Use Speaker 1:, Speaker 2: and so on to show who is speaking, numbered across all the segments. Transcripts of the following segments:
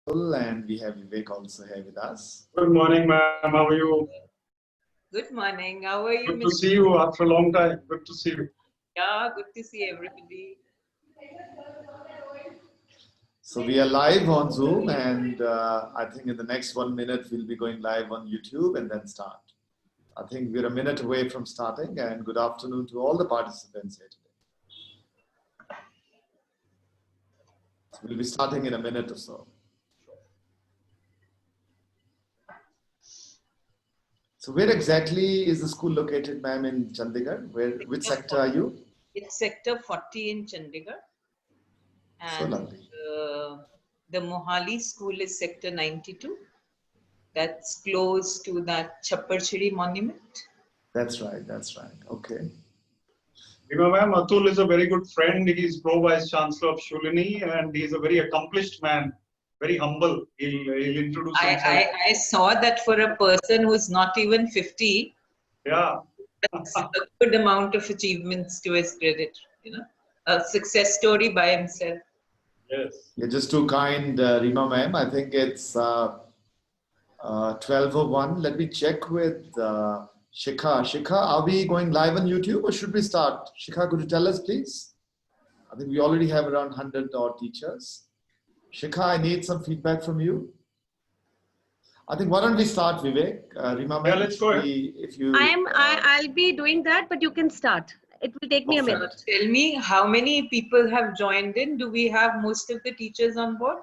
Speaker 1: And we have Vivek also here with us.
Speaker 2: Good morning, ma'am. How are you?
Speaker 3: Good morning. How are you,
Speaker 2: Good to
Speaker 3: Mr.
Speaker 2: see you after a long time. Good to see you.
Speaker 3: Yeah, good to see everybody.
Speaker 1: So we are live on Zoom, and I think in the next 1 minute we'll be going live on YouTube and then start. I think we're a minute away from starting, and good afternoon to all the participants here today. So we'll be starting in a minute or so. So where exactly is the school located, ma'am, in Chandigarh? Which sector are you?
Speaker 3: It's Sector 40 in Chandigarh.
Speaker 1: So
Speaker 3: And
Speaker 1: lovely.
Speaker 3: the Mohali school is Sector 92. That's close to that Chapparchiri monument.
Speaker 1: That's right, that's right. Okay.
Speaker 2: Ma'am, Atul is a very good friend. He's Pro-Vice Chancellor of Shulini and he's a very accomplished man, very humble. He'll introduce himself.
Speaker 3: I saw that for a person who's not even 50,
Speaker 2: Yeah.
Speaker 3: that's a good amount of achievements to his credit, you know, a success story by himself.
Speaker 2: Yes.
Speaker 1: You're just too kind, Rima ma'am. I think it's 12:01. Let me check with Shikha. Shikha, are we going live on YouTube or should we start? Shikha, could you tell us, please? I think we already have around 100 odd teachers. Shikha, I need some feedback from you. I think why don't we start, Vivek? Rima ma'am,
Speaker 2: Yeah, let's go ahead.
Speaker 1: if you.
Speaker 4: I'll be doing that, but you can start. It will take me a minute.
Speaker 3: Tell me, how many people have joined in? Do we have most of the teachers on board?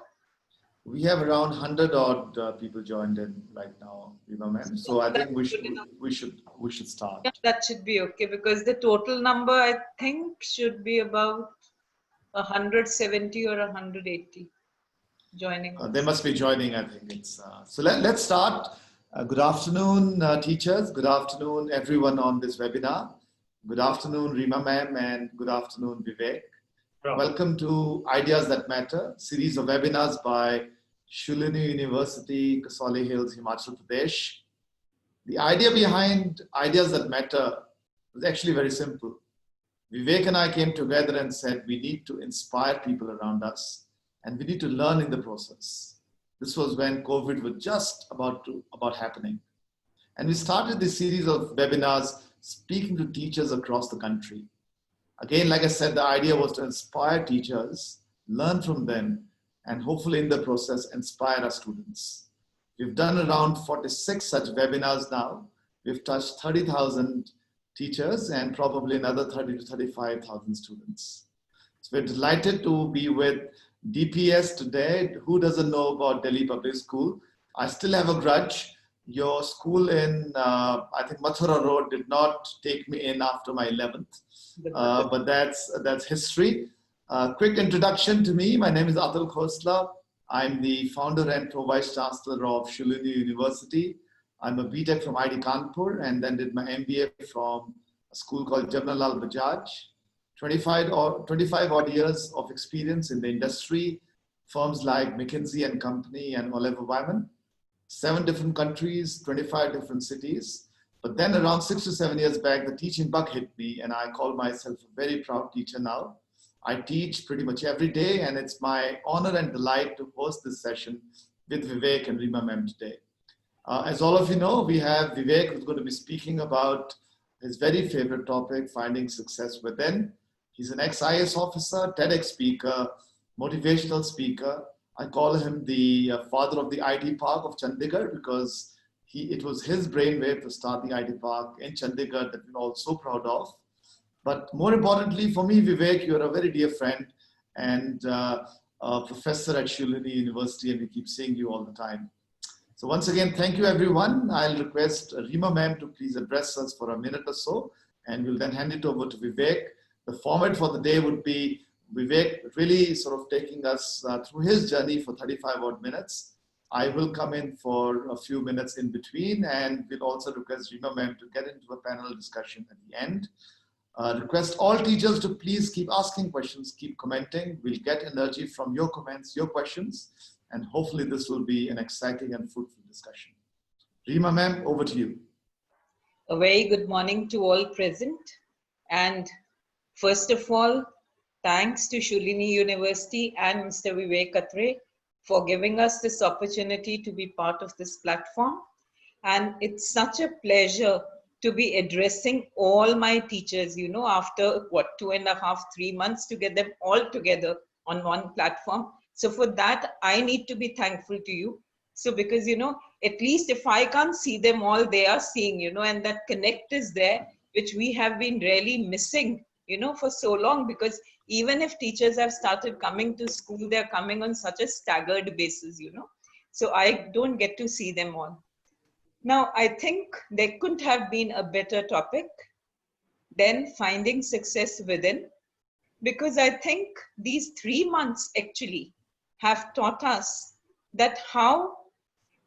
Speaker 1: We have around 100 odd people joined in right now, Rima ma'am. So I think we should start.
Speaker 3: Yeah, that should be okay because the total number I think should be about 170 or 180 joining.
Speaker 1: They must be joining, I think. So let's start. Good afternoon, teachers. Good afternoon, everyone on this webinar. Good afternoon, Rima ma'am, and good afternoon, Vivek.
Speaker 2: Yeah.
Speaker 1: Welcome to Ideas That Matter, series of webinars by Shulini University, Kasauli Hills, Himachal Pradesh. The idea behind Ideas That Matter was actually very simple. Vivek and I came together and said we need to inspire people around us and we need to learn in the process. This was when COVID was just about happening. And we started this series of webinars speaking to teachers across the country. Again, like I said, the idea was to inspire teachers, learn from them, and hopefully in the process, inspire our students. We've done around 46 such webinars now. We've touched 30,000 teachers and probably another 30 to 35,000 students. So we're delighted to be with DPS today. Who doesn't know about Delhi Public School? I still have a grudge. Your school in, I think, Mathura Road did not take me in after my 11th. But that's history. Quick introduction to me. My name is Atul Khosla. I'm the founder and Pro-Vice Chancellor of Shulini University. I'm a BTech from IIT Kanpur and then did my MBA from a school called Jamnalal Bajaj. 25 odd years of experience in the industry, firms like McKinsey and Company and Oliver Wyman. 7 different countries, 25 different cities. But then around 6 to 7 years back, the teaching bug hit me and I call myself a very proud teacher now. I teach pretty much every day and it's my honor and delight to host this session with Vivek and Rima ma'am today. As all of you know, we have Vivek who's going to be speaking about his very favorite topic, finding success within. He's an ex-IAS officer, TEDx speaker, motivational speaker. I call him the father of the IT Park of Chandigarh because it was his brainwave to start the IT Park in Chandigarh that we're all so proud of. But more importantly for me, Vivek, you're a very dear friend and a professor at Shulini University and we keep seeing you all the time. So once again, thank you everyone. I'll request Rima ma'am to please address us for a minute or so and we'll then hand it over to Vivek. The format for the day would be Vivek really sort of taking us through his journey for 35 odd minutes. I will come in for a few minutes in between and we'll also request Rima ma'am to get into a panel discussion at the end. Request all teachers to please keep asking questions, keep commenting. We'll get energy from your comments, your questions, and hopefully this will be an exciting and fruitful discussion. Rima ma'am, over to you.
Speaker 3: A very good morning to all present. And first of all, thanks to Shulini University and Mr. Vivek Katre for giving us this opportunity to be part of this platform. And it's such a pleasure to be addressing all my teachers, after 2.5, 3 months to get them all together on one platform. So for that, I need to be thankful to you. So because, at least if I can't see them all, they are seeing, and that connect is there, which we have been really missing, for so long, because even if teachers have started coming to school, they're coming on such a staggered basis, So I don't get to see them all. Now, I think there couldn't have been a better topic than finding success within, because I think these 3 months actually have taught us that how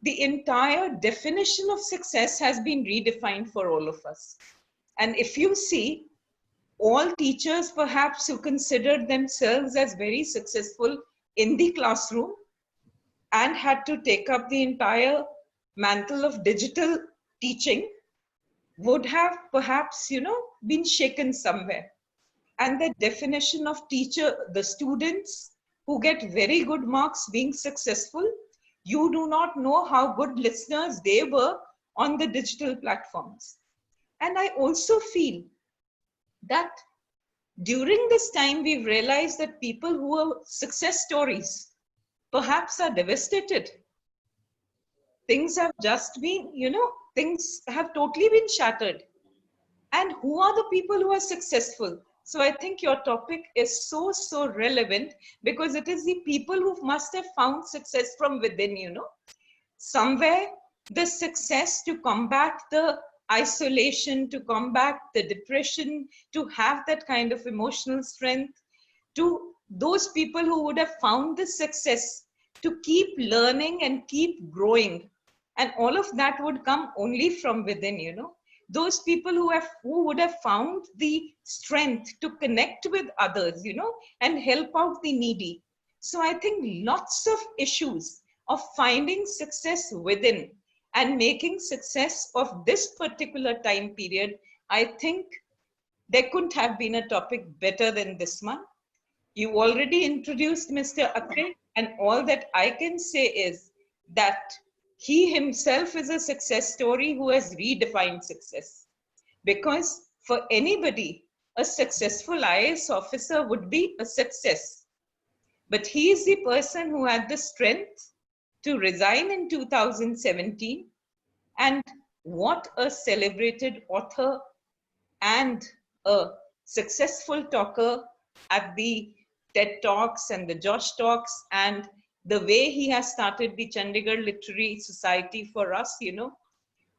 Speaker 3: the entire definition of success has been redefined for all of us. And if you see, all teachers perhaps who considered themselves as very successful in the classroom and had to take up the entire mantle of digital teaching would have perhaps, been shaken somewhere. And the definition of teacher, the students who get very good marks being successful, you do not know how good listeners they were on the digital platforms. And I also feel that during this time, we've realized that people who are success stories perhaps are devastated. Things have just been, things have totally been shattered. And who are the people who are successful? So I think your topic is so relevant, because it is the people who must have found success from within, Somewhere the success to combat the isolation, to combat the depression, to have that kind of emotional strength, to those people who would have found the success to keep learning and keep growing. And all of that would come only from within, Those people who would have found the strength to connect with others, and help out the needy. So I think lots of issues of finding success within and making success of this particular time period, I think there couldn't have been a topic better than this one. You already introduced Mr. Akhil, and all that I can say is that he himself is a success story who has redefined success. Because for anybody, a successful IAS officer would be a success. But he is the person who had the strength to resign in 2017. And what a celebrated author and a successful talker at the TED Talks and the Josh Talks, and the way he has started the Chandigarh Literary Society for us,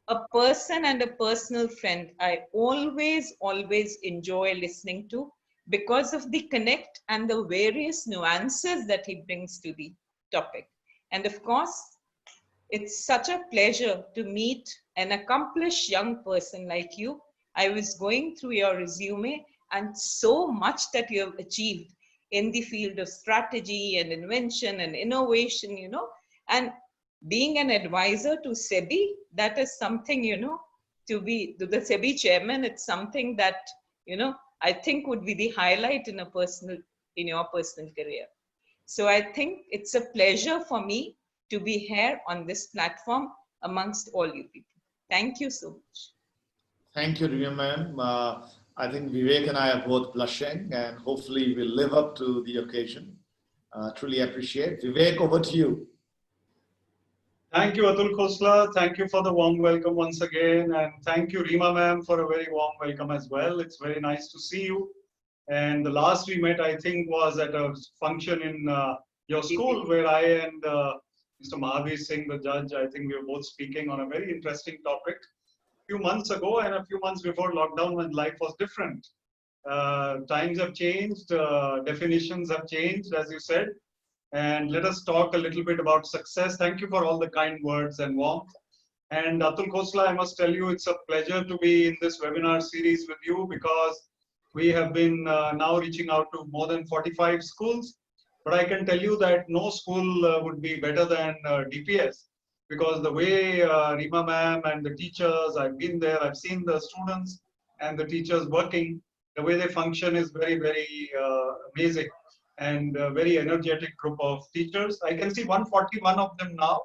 Speaker 3: a person and a personal friend I always enjoy listening to, because of the connect and the various nuances that he brings to the topic. And of course, it's such a pleasure to meet an accomplished young person like you. I was going through your resume, and so much that you have achieved in the field of strategy and invention and innovation, and being an advisor to SEBI, that is something, to the SEBI chairman, it's something that, I think would be the highlight in your personal career. So I think it's a pleasure for me to be here on this platform amongst all you people. Thank you so much.
Speaker 1: Thank you, Rima ma'am. I think Vivek and I are both blushing, and hopefully we'll live up to the occasion. Truly appreciate. Vivek, over to you.
Speaker 2: Thank you, Atul Khosla. Thank you for the warm welcome once again. And thank you, Rima ma'am, for a very warm welcome as well. It's very nice to see you. And the last we met, I think, was at a function in your school where I and Mr. Mahavir Singh, the judge, I think we were both speaking on a very interesting topic a few months ago and a few months before lockdown, when life was different. Times have changed, definitions have changed, as you said. And let us talk a little bit about success. Thank you for all the kind words and warmth. And Atul Khosla, I must tell you, it's a pleasure to be in this webinar series with you, because we have been now reaching out to more than 45 schools. But I can tell you that no school would be better than DPS, because the way Rima ma'am and the teachers, I've been there, I've seen the students and the teachers working, the way they function is very, very amazing. and a very energetic group of teachers. I can see 141 of them now.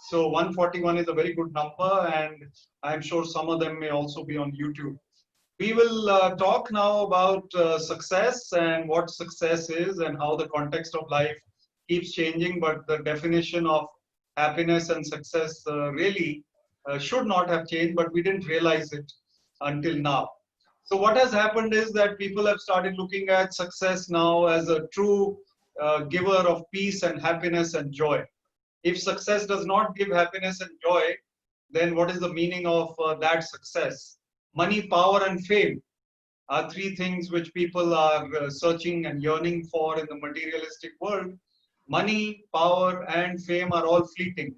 Speaker 2: So 141 is a very good number, and I'm sure some of them may also be on YouTube. We will talk now about success and what success is and how the context of life keeps changing, but the definition of happiness and success really should not have changed, but we didn't realize it until now. So what has happened is that people have started looking at success now as a true giver of peace and happiness and joy. If success does not give happiness and joy, then what is the meaning of that success? Money, power, and fame are three things which people are searching and yearning for in the materialistic world. Money, power, and fame are all fleeting,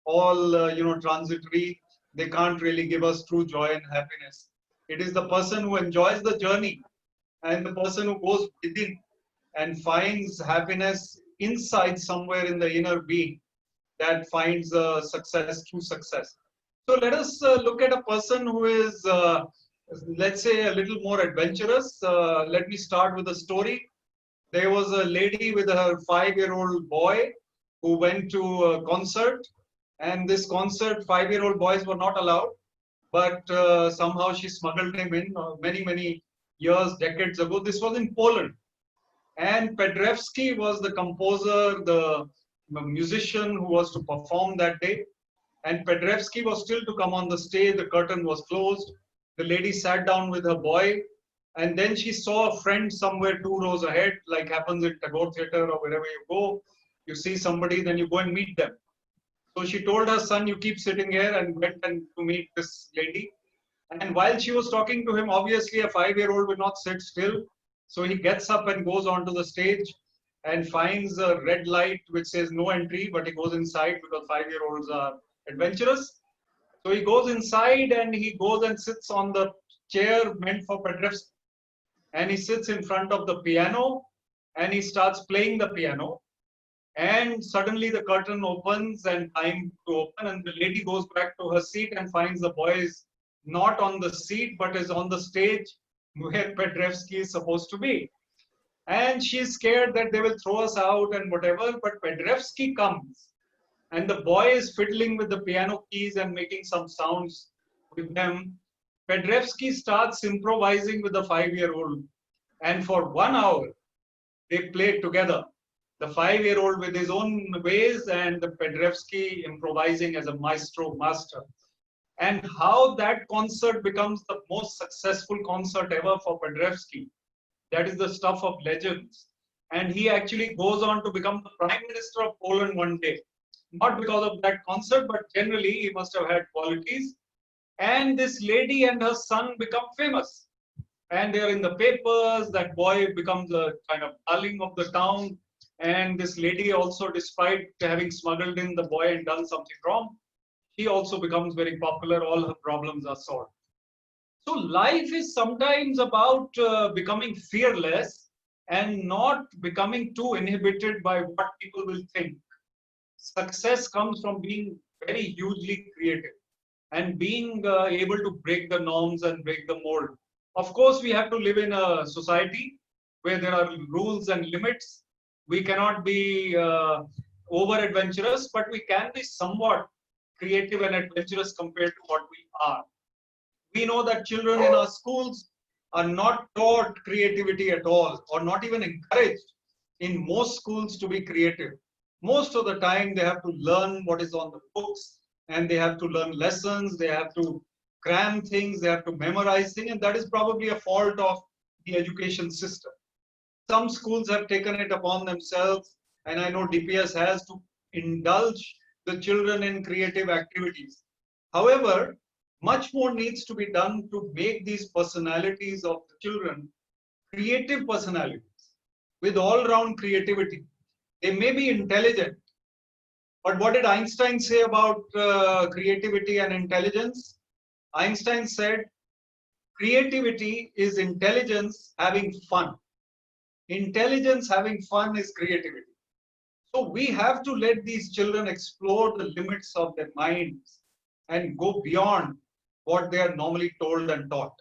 Speaker 2: all transitory. They can't really give us true joy and happiness. It is the person who enjoys the journey and the person who goes within and finds happiness inside somewhere in the inner being that finds success, true success. So let us look at a person who is, let's say, a little more adventurous. Let me start with a story. There was a lady with her 5-year-old boy who went to a concert, and this concert, 5-year-old boys were not allowed, but somehow she smuggled him in many years, decades ago. This was in Poland. And Paderewski was the composer, the musician who was to perform that day. And Paderewski was still to come on the stage. The curtain was closed. The lady sat down with her boy. And then she saw a friend somewhere 2 rows ahead, like happens in Tagore Theatre or wherever you go. You see somebody, then you go and meet them. So she told her son, you keep sitting here, and went and to meet this lady. And while she was talking to him, obviously a 5-year-old will not sit still. So he gets up and goes onto the stage and finds a red light which says no entry, but he goes inside because 5-year-olds are adventurous. So he goes inside and he goes and sits on the chair meant for Paderewski. And he sits in front of the piano and he starts playing the piano. And suddenly the curtain opens and time to open, and the lady goes back to her seat and finds the boy is not on the seat but is on the stage where Paderewski is supposed to be. And she's scared that they will throw us out and whatever, but Paderewski comes and the boy is fiddling with the piano keys and making some sounds with them. Paderewski starts improvising with the 5-year-old, and for 1 hour they played together. The 5-year-old with his own ways and the Paderewski improvising as a maestro master. And how that concert becomes the most successful concert ever for Paderewski. That is the stuff of legends. And he actually goes on to become the Prime Minister of Poland one day. Not because of that concert, but generally he must have had qualities. And this lady and her son become famous. And they're in the papers. That boy becomes a kind of darling of the town. And this lady also, despite having smuggled in the boy and done something wrong, she also becomes very popular. All her problems are solved. So life is sometimes about becoming fearless and not becoming too inhibited by what people will think. Success comes from being very hugely creative and being able to break the norms and break the mold. Of course, we have to live in a society where there are rules and limits. We cannot be over adventurous, but we can be somewhat creative and adventurous compared to what we are. We know that children in our schools are not taught creativity at all, or not even encouraged in most schools to be creative. Most of the time they have to learn what is on the books, and they have to learn lessons, they have to cram things, they have to memorize things, and that is probably a fault of the education system. Some schools have taken it upon themselves, and I know DPS has, to indulge the children in creative activities. However, much more needs to be done to make these personalities of the children creative personalities with all-round creativity. They may be intelligent, but what did Einstein say about creativity and intelligence? Einstein said, creativity is intelligence having fun. Intelligence having fun is creativity. So we have to let these children explore the limits of their minds and go beyond what they are normally told and taught.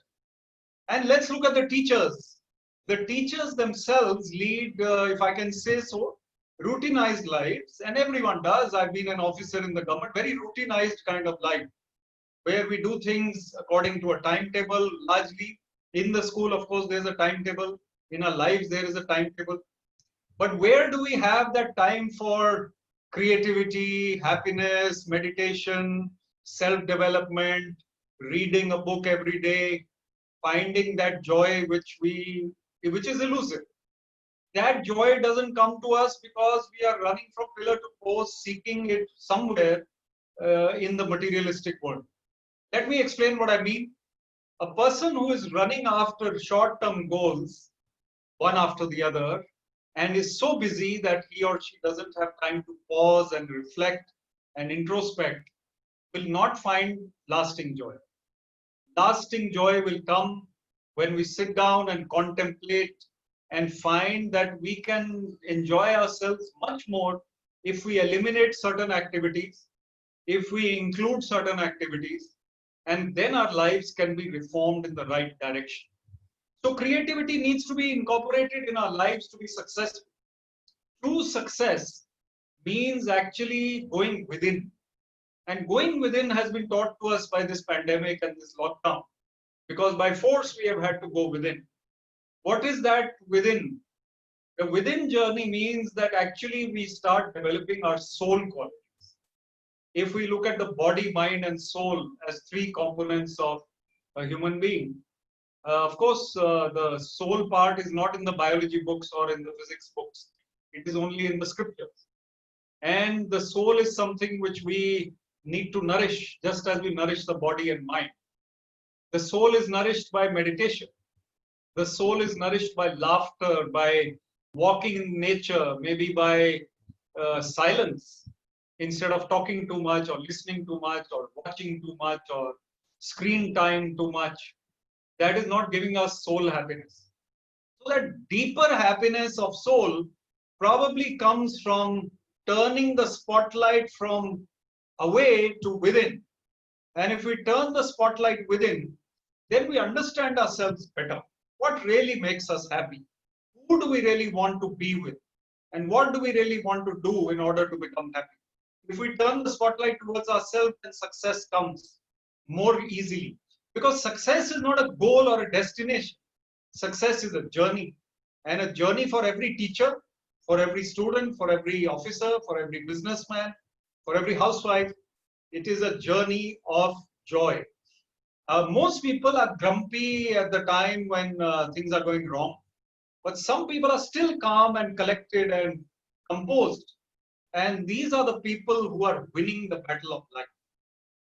Speaker 2: And let's look at the teachers. The teachers themselves lead, if I can say so, routinized lives, and everyone does. I've been an officer in the government, very routinized kind of life, where we do things according to a timetable largely. In the school, of course, there's a timetable. In our lives, there is a timetable. But where do we have that time for creativity, happiness, meditation, self-development, reading a book every day, finding that joy which is elusive? That joy doesn't come to us because we are running from pillar to post, seeking it somewhere in the materialistic world. Let me explain what I mean. A person who is running after short-term goals, one after the other, and is so busy that he or she doesn't have time to pause and reflect and introspect, will not find lasting joy. Lasting joy will come when we sit down and contemplate and find that we can enjoy ourselves much more if we eliminate certain activities, if we include certain activities, and then our lives can be reformed in the right direction. So creativity needs to be incorporated in our lives to be successful. True success means actually going within. And going within has been taught to us by this pandemic and this lockdown, because by force we have had to go within. What is that within? The within journey means that actually we start developing our soul qualities. If we look at the body, mind, and soul as three components of a human being, of course, the soul part is not in the biology books or in the physics books. It is only in the scriptures. And the soul is something which we need to nourish, just as we nourish the body and mind. The soul is nourished by meditation. The soul is nourished by laughter, by walking in nature, maybe by silence, instead of talking too much or listening too much or watching too much or screen time too much. That is not giving us soul happiness. So that deeper happiness of soul probably comes from turning the spotlight from away to within. And if we turn the spotlight within, then we understand ourselves better. What really makes us happy? Who do we really want to be with? And what do we really want to do in order to become happy? If we turn the spotlight towards ourselves, then success comes more easily. Because success is not a goal or a destination. Success is a journey. And a journey for every teacher, for every student, for every officer, for every businessman, for every housewife. It is a journey of joy. Most people are grumpy at the time when things are going wrong. But some people are still calm and collected and composed. And these are the people who are winning the battle of life.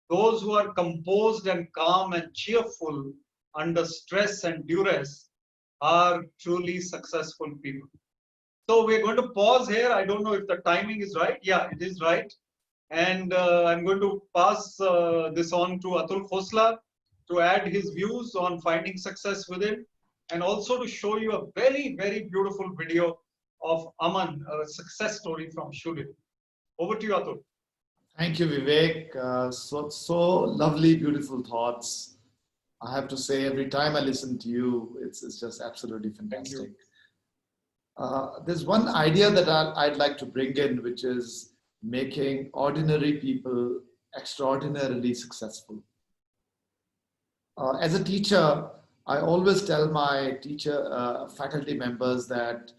Speaker 2: Those who are composed and calm and cheerful under stress and duress are truly successful people. So we're going to pause here. I don't know if the timing is right. Yeah, it is right. And I'm going to pass this on to Atul Khosla to add his views on finding success within, and also to show you a very, very beautiful video of Aman, a success story from Shulin. Over to you, Atul.
Speaker 1: Thank you, Vivek. So lovely, beautiful thoughts. I have to say, every time I listen to you, it's just absolutely fantastic. There's one idea that I'd like to bring in, which is making ordinary people extraordinarily successful. As a teacher, I always tell my faculty members that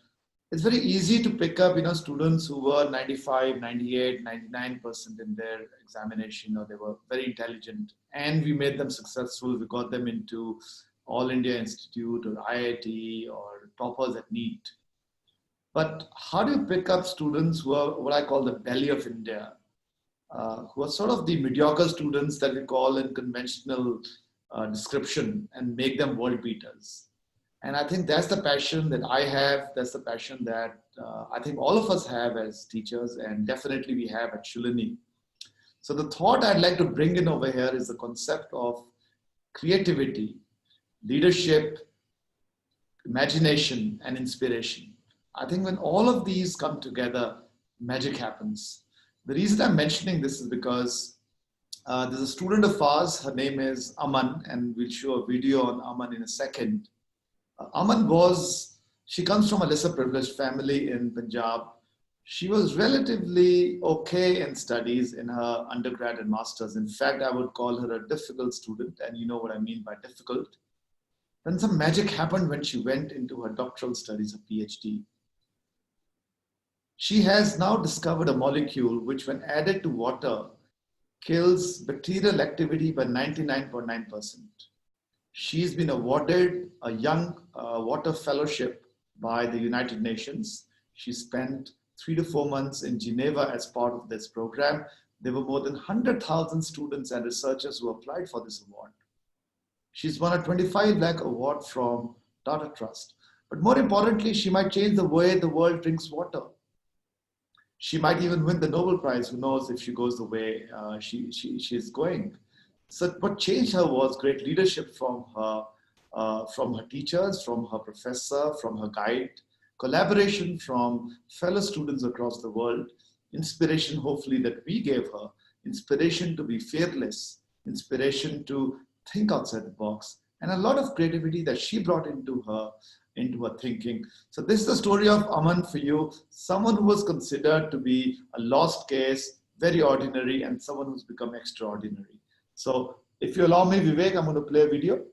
Speaker 1: it's very easy to pick up, students who were 95, 98, 99% in their examination, or they were very intelligent, and we made them successful. We got them into All India Institute or IIT or toppers at NEET. But how do you pick up students who are what I call the belly of India, who are sort of the mediocre students that we call in conventional description, and make them world beaters? And I think that's the passion that I have. That's the passion that I think all of us have as teachers, and definitely we have at Shulini. So the thought I'd like to bring in over here is the concept of creativity, leadership, imagination, and inspiration. I think when all of these come together, magic happens. The reason I'm mentioning this is because there's a student of ours, her name is Aman, and we'll show a video on Aman in a second. She comes from a lesser privileged family in Punjab. She was relatively okay in studies in her undergrad and masters. In fact, I would call her a difficult student, and you know what I mean by difficult. Then some magic happened when she went into her doctoral studies, a PhD. She has now discovered a molecule which, when added to water, kills bacterial activity by 99.9%. She's been awarded a Young Water Fellowship by the United Nations. She spent 3 to 4 months in Geneva as part of this program. There were more than 100,000 students and researchers who applied for this award. She's won a 25 lakh award from Tata Trust. But more importantly, she might change the way the world drinks water. She might even win the Nobel Prize. Who knows if she goes the way she's going. So what changed her was great leadership from her teachers, from her professor, from her guide, collaboration from fellow students across the world, inspiration hopefully that we gave her, inspiration to be fearless, inspiration to think outside the box, and a lot of creativity that she brought into her thinking. So this is the story of Aman for you, someone who was considered to be a lost case, very ordinary, and someone who's become extraordinary. So if you allow me, Vivek, I'm going to play a video.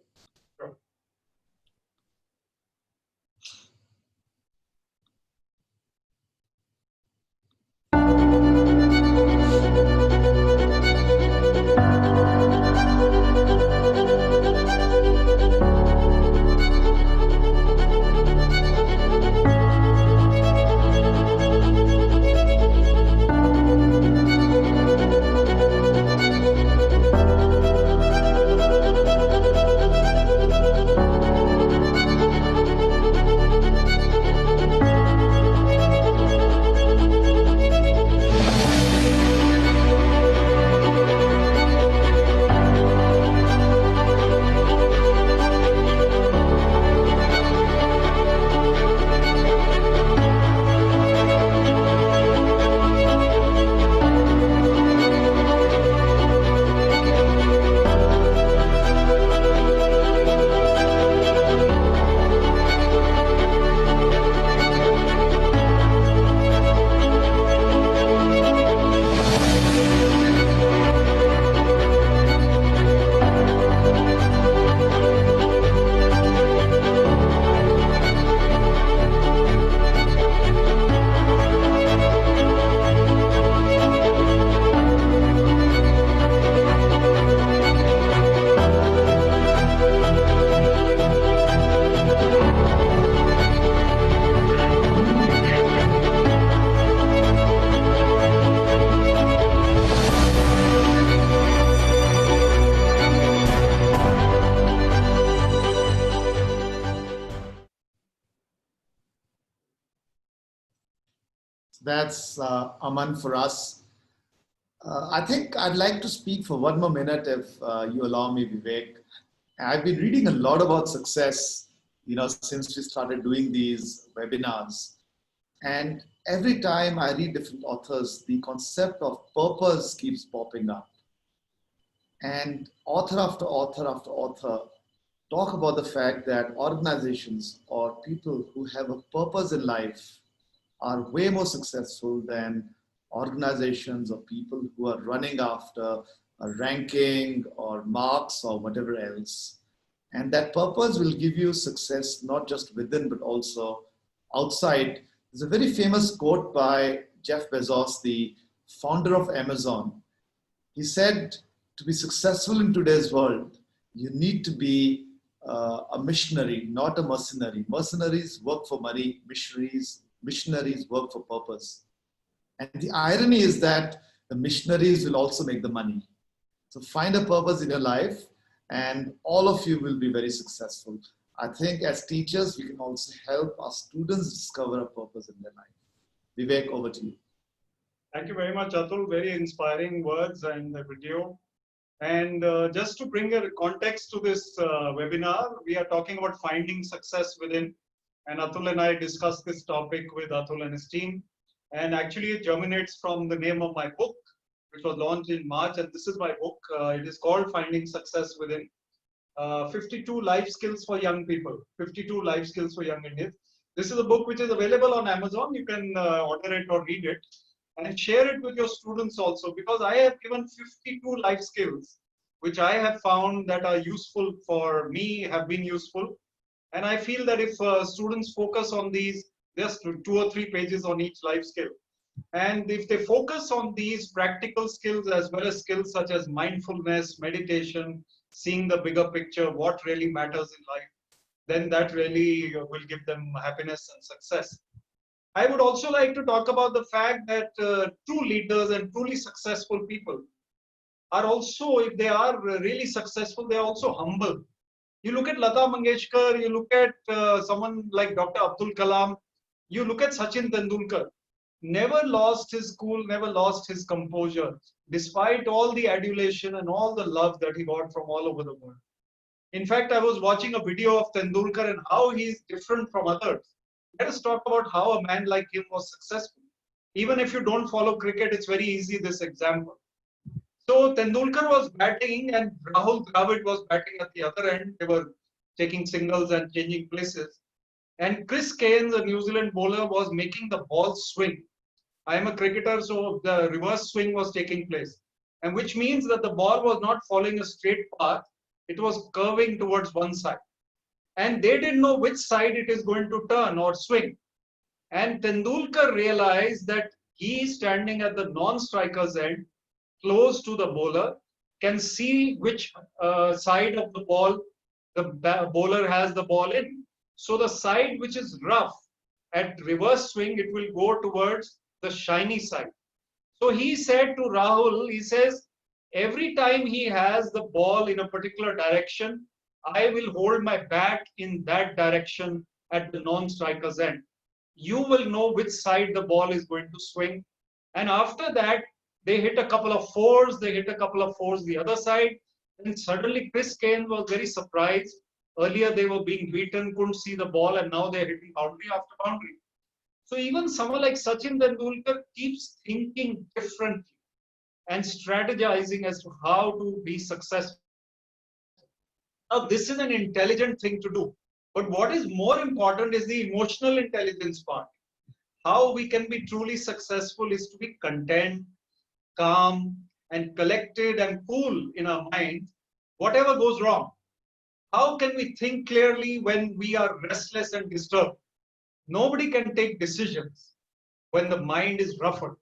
Speaker 2: Sure.
Speaker 1: That's Aman for us. I think I'd like to speak for one more minute if you allow me, Vivek. I've been reading a lot about success, since we started doing these webinars. And every time I read different authors, the concept of purpose keeps popping up. And author after author after author talk about the fact that organizations or people who have a purpose in life are way more successful than organizations or people who are running after a ranking or marks or whatever else. And that purpose will give you success, not just within, but also outside. There's a very famous quote by Jeff Bezos, the founder of Amazon. He said, to be successful in today's world, you need to be a missionary, not a mercenary. Mercenaries work for money, missionaries work for purpose. And the irony is that the missionaries will also make the money. So find a purpose in your life and all of you will be very successful. I think as teachers, we can also help our students discover a purpose in their life. Vivek, over to you.
Speaker 2: Thank you very much, Atul. Very inspiring words and the video. And just to bring a context to this webinar, we are talking about finding success within. And Atul and I discussed this topic with Atul and his team. And actually it germinates from the name of my book, which was launched in March. And this is my book. It is called Finding Success Within. 52 Life Skills for Young People, 52 Life Skills for Young Indians. This is a book which is available on Amazon. You can order it or read it and share it with your students also, because I have given 52 life skills which I have found that are useful for me, have been useful. And I feel that if students focus on these, just 2 or 3 pages on each life skill, and if they focus on these practical skills as well as skills such as mindfulness, meditation, seeing the bigger picture, what really matters in life, then that really will give them happiness and success. I would also like to talk about the fact that true leaders and truly successful people are also, if they are really successful, they are also humble. You look at Lata Mangeshkar, you look at someone like Dr. Abdul Kalam, you look at Sachin Tendulkar, never lost his cool, never lost his composure, despite all the adulation and all the love that he got from all over the world. In fact, I was watching a video of Tendulkar and how he is different from others. Let us talk about how a man like him was successful. Even if you don't follow cricket, it's very easy, this example. So Tendulkar was batting and Rahul Dravid was batting at the other end. They were taking signals and changing places. And Chris Keynes, a New Zealand bowler, was making the ball swing. I am a cricketer, so the reverse swing was taking place. And which means that the ball was not following a straight path. It was curving towards one side. And they didn't know which side it is going to turn or swing. And Tendulkar realized that he is standing at the non-striker's end, close to the bowler, can see which side of the ball the bowler has the ball in. So the side which is rough, at reverse swing, it will go towards the shiny side. So he said to Rahul, he says, every time he has the ball in a particular direction, I will hold my bat in that direction at the non-striker's end. You will know which side the ball is going to swing. And after that, they hit a couple of fours, they hit a couple of fours the other side. And suddenly Chris Keynes was very surprised. Earlier they were being beaten, couldn't see the ball, and now they're hitting boundary after boundary. So even someone like Sachin Tendulkar keeps thinking differently and strategizing as to how to be successful. Now, this is an intelligent thing to do. But what is more important is the emotional intelligence part. How we can be truly successful is to be content, calm, and collected and cool in our mind, whatever goes wrong. How can we think clearly when we are restless and disturbed? Nobody can take decisions when the mind is ruffled.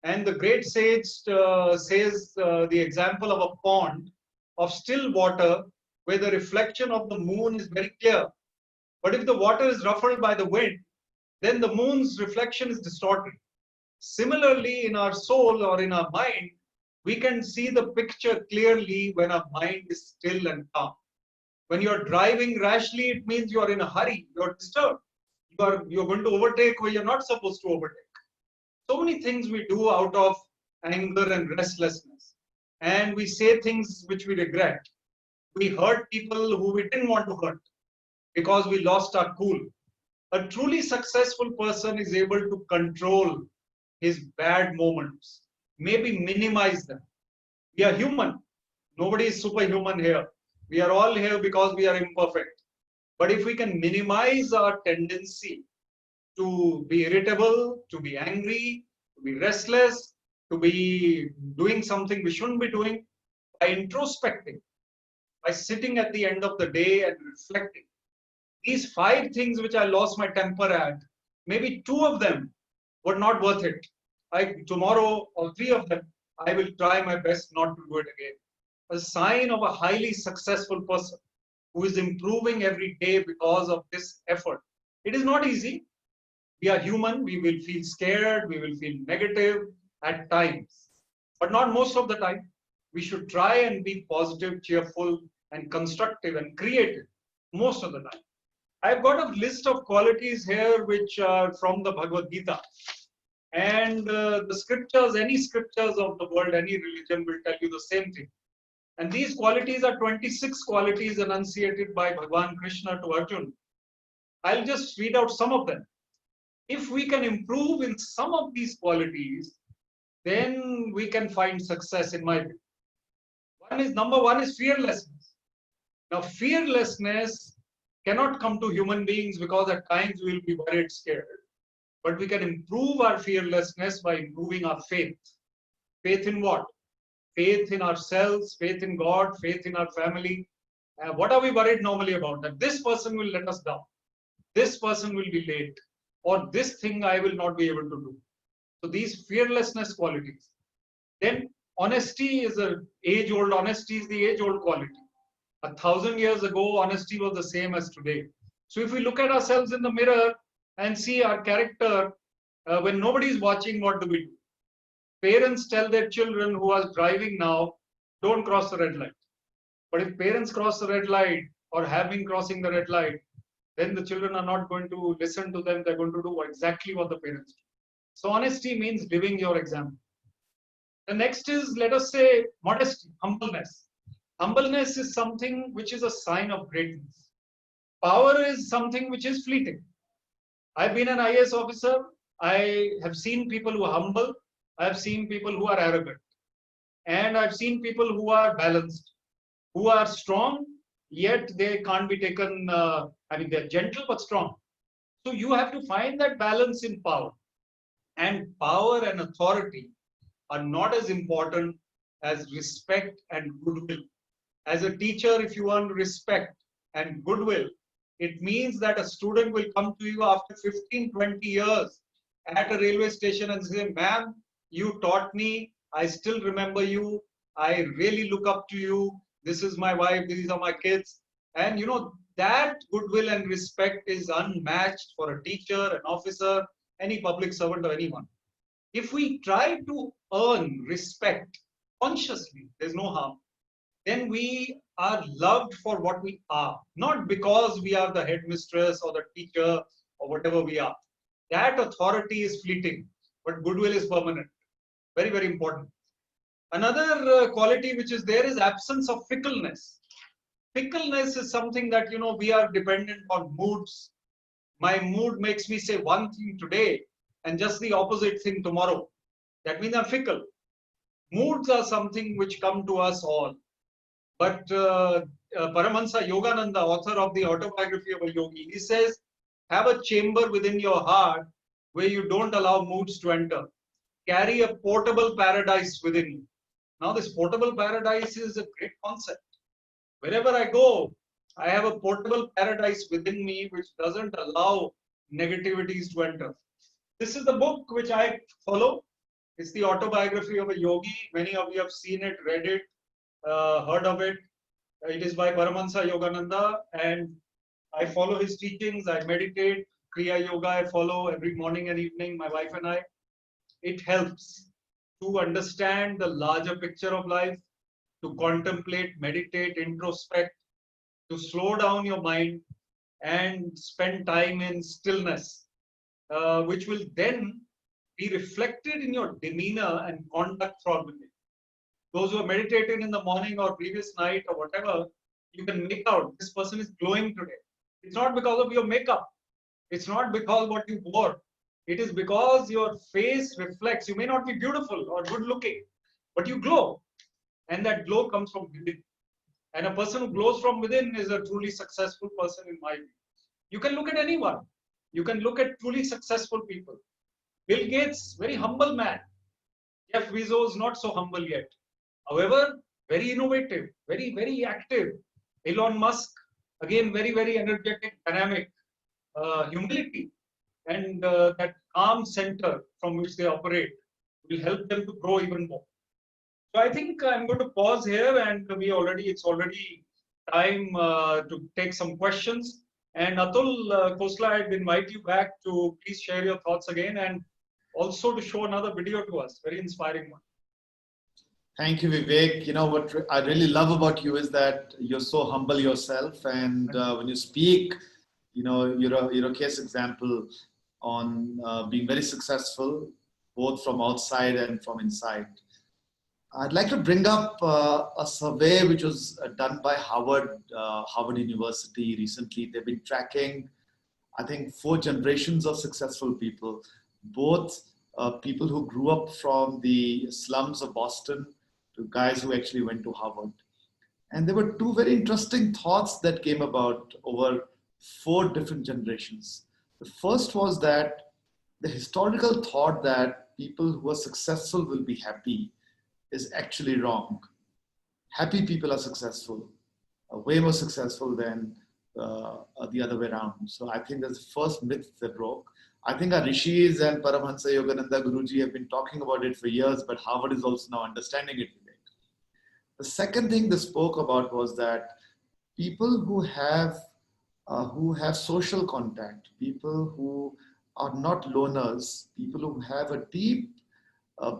Speaker 2: And the great sage says the example of a pond of still water where the reflection of the moon is very clear. But if the water is ruffled by the wind, then the moon's reflection is distorted. Similarly, in our soul or in our mind, we can see the picture clearly when our mind is still and calm. When you're driving rashly, it means you're in a hurry, you're disturbed. You're going to overtake where you're not supposed to overtake. So many things we do out of anger and restlessness. And we say things which we regret. We hurt people who we didn't want to hurt because we lost our cool. A truly successful person is able to control his bad moments, maybe minimize them. We are human. Nobody is superhuman here. We are all here because we are imperfect. But if we can minimize our tendency to be irritable, to be angry, to be restless, to be doing something we shouldn't be doing, by introspecting, by sitting at the end of the day and reflecting, these 5 things which I lost my temper at, maybe 2 of them were not worth it. Tomorrow, or 3 of them, I will try my best not to do it again. A sign of a highly successful person who is improving every day because of this effort. It is not easy. We are human. We will feel scared. We will feel negative at times, but not most of the time. We should try and be positive, cheerful, and constructive and creative most of the time. I've got a list of qualities here which are from the Bhagavad Gita. And the scriptures, any scriptures of the world, any religion will tell you the same thing. And these qualities are 26 qualities enunciated by Bhagavan Krishna to Arjuna. I'll just read out some of them. If we can improve in some of these qualities, then we can find success, in my view. Number one is fearlessness. Now, fearlessness cannot come to human beings because at times we will be worried, scared. But we can improve our fearlessness by improving our faith. Faith in what? Faith in ourselves, faith in God, faith in our family. What are we worried normally about? That this person will let us down, this person will be late, or this thing I will not be able to do. So these fearlessness qualities. Then honesty is the age-old quality. 1,000 years ago, honesty was the same as today. So if we look at ourselves in the mirror and see our character, when nobody is watching, what do we do? Parents tell their children who are driving now, don't cross the red light. But if parents cross the red light or have been crossing the red light, then the children are not going to listen to them. They're going to do exactly what the parents do. So honesty means living your example. The next is, let us say, modesty, humbleness. Humbleness is something which is a sign of greatness. Power is something which is fleeting. I've been an IAS officer. I have seen people who are humble. I have seen people who are arrogant. And I've seen people who are balanced, who are strong, yet they can't be taken, they're gentle but strong. So you have to find that balance in power. And power and authority are not as important as respect and goodwill. As a teacher, if you want respect and goodwill, it means that a student will come to you after 15, 20 years at a railway station and say, ma'am, you taught me, I still remember you, I really look up to you, this is my wife, these are my kids. And you know, that goodwill and respect is unmatched for a teacher, an officer, any public servant or anyone. If we try to earn respect consciously, there's no harm. Then we are loved for what we are, not because we are the headmistress or the teacher or whatever we are. That authority is fleeting, but goodwill is permanent. Very, very important. Another quality which is there is absence of fickleness. Fickleness is something that, you know, we are dependent on moods. My mood makes me say one thing today and just the opposite thing tomorrow. That means I'm fickle. Moods are something which come to us all. But Paramahansa Yogananda, author of the autobiography of a yogi, he says, have a chamber within your heart where you don't allow moods to enter. Carry a portable paradise within you. Now this portable paradise is a great concept. Wherever I go, I have a portable paradise within me which doesn't allow negativities to enter. This is the book which I follow. It's the autobiography of a yogi. Many of you have seen it, read it, heard of it. It is by Paramahansa Yogananda, and I follow his teachings. I meditate, Kriya Yoga I follow every morning and evening, my wife and I. It helps to understand the larger picture of life, to contemplate, meditate, introspect, to slow down your mind and spend time in stillness, which will then be reflected in your demeanor and conduct from within. Those who are meditating in the morning or previous night or whatever, you can make out this person is glowing today. It's not because of your makeup. It's not because what you wore. It is because your face reflects. You may not be beautiful or good looking, but you glow. And that glow comes from within. And a person who glows from within is a truly successful person in my view. You can look at anyone. You can look at truly successful people. Bill Gates, very humble man. Jeff Bezos, not so humble yet. However, very innovative, very, very active. Elon Musk, again, very, very energetic, dynamic, humility, and that calm center from which they operate will help them to grow even more. So I think I'm going to pause here, and it's already time to take some questions. And Atul Khosla, I'd invite you back to please share your thoughts again, and also to show another video to us, very inspiring one.
Speaker 1: Thank you, Vivek. You know, what I really love about you is that you're so humble yourself. And when you speak, you know, you're a case example on being very successful, both from outside and from inside. I'd like to bring up a survey which was done by Harvard University recently. They've been tracking, I think, 4 generations of successful people, both people who grew up from the slums of Boston to guys who actually went to Harvard. And there were two very interesting thoughts that came about over 4 different generations. The first was that the historical thought that people who are successful will be happy is actually wrong. Happy people are successful, way more successful than the other way around. So I think that's the first myth that broke. I think our rishis and Paramhansa Yogananda Guruji have been talking about it for years, but Harvard is also now understanding it. The second thing they spoke about was that people who have social contact, people who are not loners, people who have a deep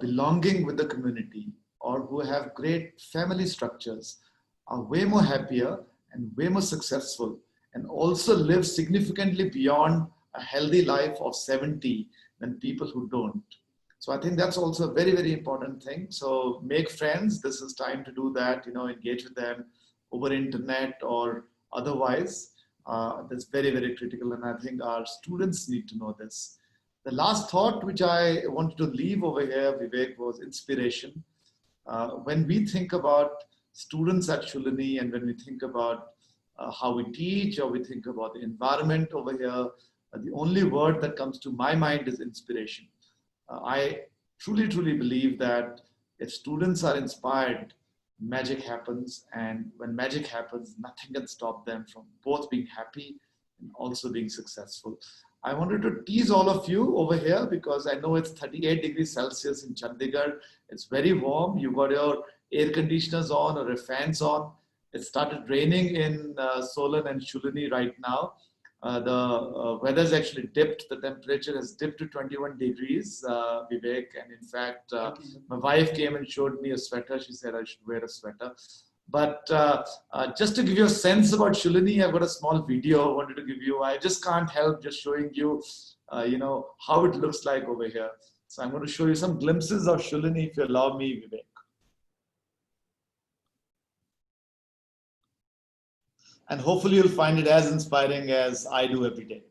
Speaker 1: belonging with the community, or who have great family structures, are way more happier and way more successful, and also live significantly beyond a healthy life of 70 than people who don't. So I think that's also a very, very important thing. So make friends. This is time to do that, engage with them over internet or otherwise. That's very, very critical. And I think our students need to know this. The last thought which I wanted to leave over here, Vivek, was inspiration. When we think about students at Shulini, and when we think about how we teach, or we think about the environment over here, the only word that comes to my mind is inspiration. I truly, truly believe that if students are inspired, magic happens. And when magic happens, nothing can stop them from both being happy and also being successful. I wanted to tease all of you over here because I know it's 38 degrees Celsius in Chandigarh. It's very warm. You got your air conditioners on or your fans on. It started raining in Solan and Shulini right now. The weather's actually dipped. The temperature has dipped to 21 degrees, Vivek. And in fact, my wife came and showed me a sweater. She said I should wear a sweater. But just to give you a sense about Shulini, I've got a small video I wanted to give you. I just can't help just showing you, how it looks like over here. So I'm going to show you some glimpses of Shulini, if you allow me, Vivek. And hopefully you'll find it as inspiring as I do every day.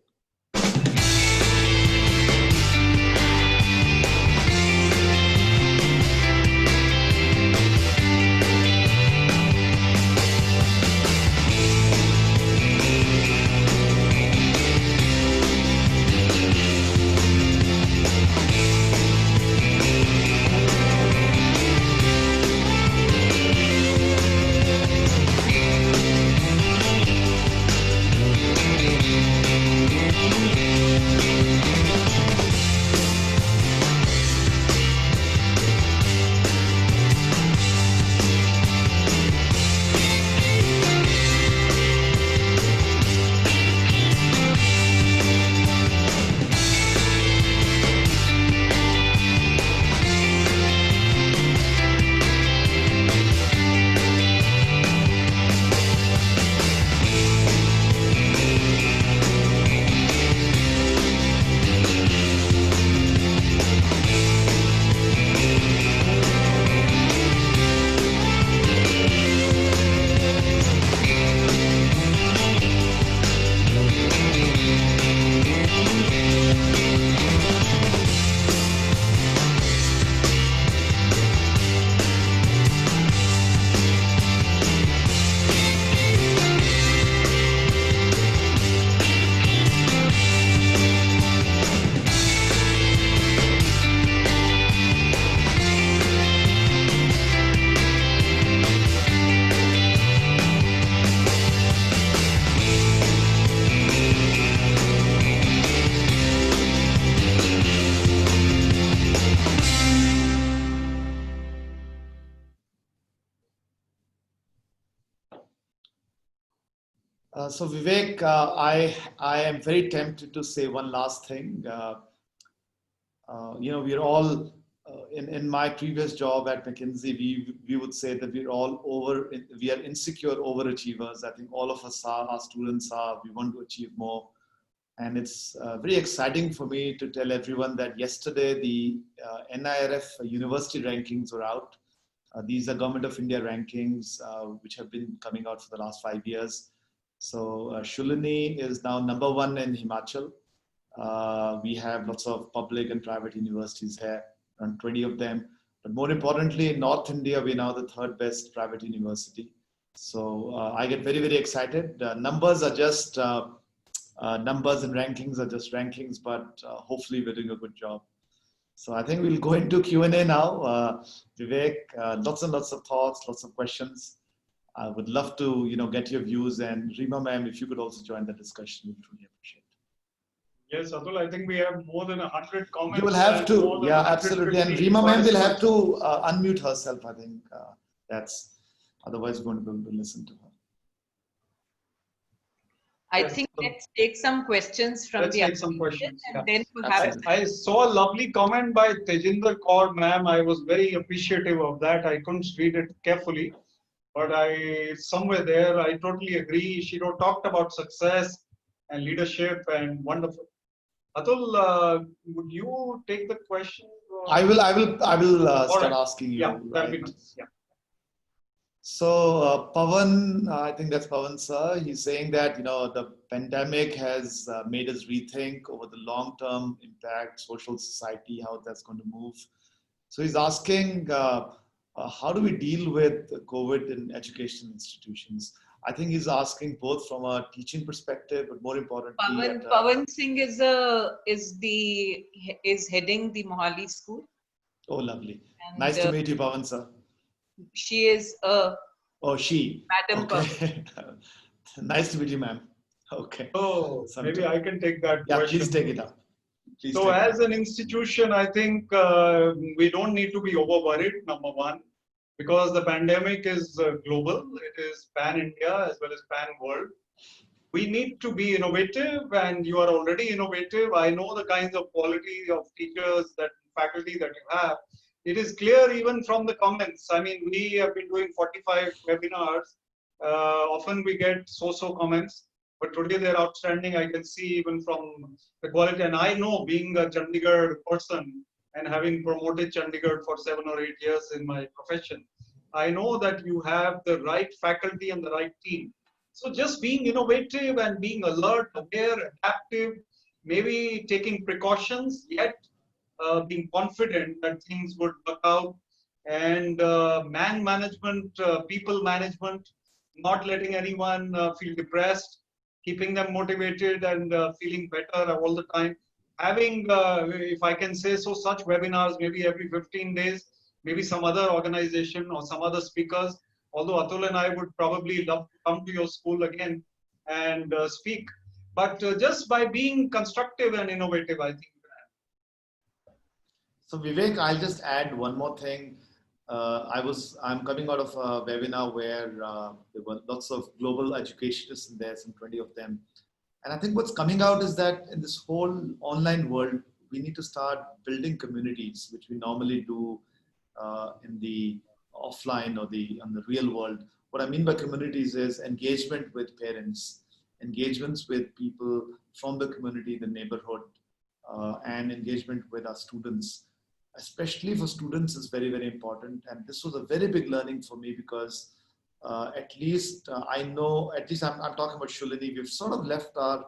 Speaker 1: So Vivek, I am very tempted to say one last thing. We're all in my previous job at McKinsey, we would say that we are insecure overachievers. I think all of us are, our students are, we want to achieve more. And it's very exciting for me to tell everyone that yesterday the NIRF university rankings were out. These are Government of India rankings, which have been coming out for the last 5 years. So Shulini is now #1 in Himachal. We have lots of public and private universities here, around 20 of them. But more importantly, in North India, we're now the 3rd best private university. So I get very, very excited. Numbers are just numbers, and rankings are just rankings, but hopefully we're doing a good job. So I think we'll go into Q&A now. Vivek, lots and lots of thoughts, lots of questions. I would love to, get your views, and Rima ma'am, if you could also join the discussion, we'd truly appreciate it.
Speaker 2: Yes, Atul, I think we have more than 100 comments.
Speaker 1: You will have
Speaker 2: and
Speaker 1: to,
Speaker 2: more than
Speaker 1: yeah, absolutely. And
Speaker 2: 150
Speaker 1: Rima ma'am will have
Speaker 2: participants.
Speaker 1: to unmute herself. I think that's otherwise going to be able to listen to her.
Speaker 3: I
Speaker 2: Yes,
Speaker 3: think
Speaker 2: so
Speaker 3: let's take some questions from
Speaker 2: let's
Speaker 3: the
Speaker 2: take some
Speaker 3: audience,
Speaker 2: questions.
Speaker 3: and
Speaker 2: Yeah.
Speaker 3: then perhaps
Speaker 2: I saw a lovely comment by Tejinder Kaur, ma'am. I was very appreciative of that. I couldn't read it carefully, but somewhere there, I totally agree. She talked about success and leadership and wonderful. Atul, would you take the question?
Speaker 1: I will start
Speaker 2: right.
Speaker 1: asking you.
Speaker 2: Yeah, that'd be
Speaker 1: Right?
Speaker 2: nice. Yeah.
Speaker 1: So Pavan, I think that's Pavan sir. He's saying that the pandemic has made us rethink over the long-term impact, social society, how that's going to move. So he's asking, how do we deal with COVID in education institutions? I think he's asking both from a teaching perspective, but more importantly,
Speaker 3: Pavan Singh is heading the Mohali school.
Speaker 1: Oh, lovely!
Speaker 3: And,
Speaker 1: nice to meet you, Pavan sir.
Speaker 3: She is a
Speaker 1: she.
Speaker 3: Madam
Speaker 1: Okay. Nice to meet you, ma'am. Okay.
Speaker 2: So maybe I can take that
Speaker 1: Yeah,
Speaker 2: question.
Speaker 1: please take it up.
Speaker 2: So as an institution, I think we don't need to be over worried, number one, because the pandemic is global. It is pan-India as well as pan-world. We need to be innovative, and you are already innovative. I know the kinds of quality of teachers, faculty that you have. It is clear even from the comments. I mean, we have been doing 45 webinars. Often we get so-so comments, but today they're outstanding. I can see even from the quality. And I know, being a Chandigarh person and having promoted Chandigarh for 7 or 8 years in my profession, I know that you have the right faculty and the right team. So just being innovative and being alert, aware, adaptive, maybe taking precautions, yet being confident that things would work out, and man management, people management, not letting anyone feel depressed, keeping them motivated and feeling better all the time. Having, if I can say so, such webinars maybe every 15 days, maybe some other organization or some other speakers. Although Atul and I would probably love to come to your school again and speak. But just by being constructive and innovative, I think.
Speaker 1: So Vivek, I'll just add one more thing. I'm coming out of a webinar where there were lots of global educationists in there, some 20 of them. And I think what's coming out is that in this whole online world, we need to start building communities, which we normally do in the offline or on the real world. What I mean by communities is engagement with parents, engagements with people from the community, the neighborhood, and engagement with our students. Especially for students is very, very important. And this was a very big learning for me because at least I'm talking about Shulini, we've sort of left our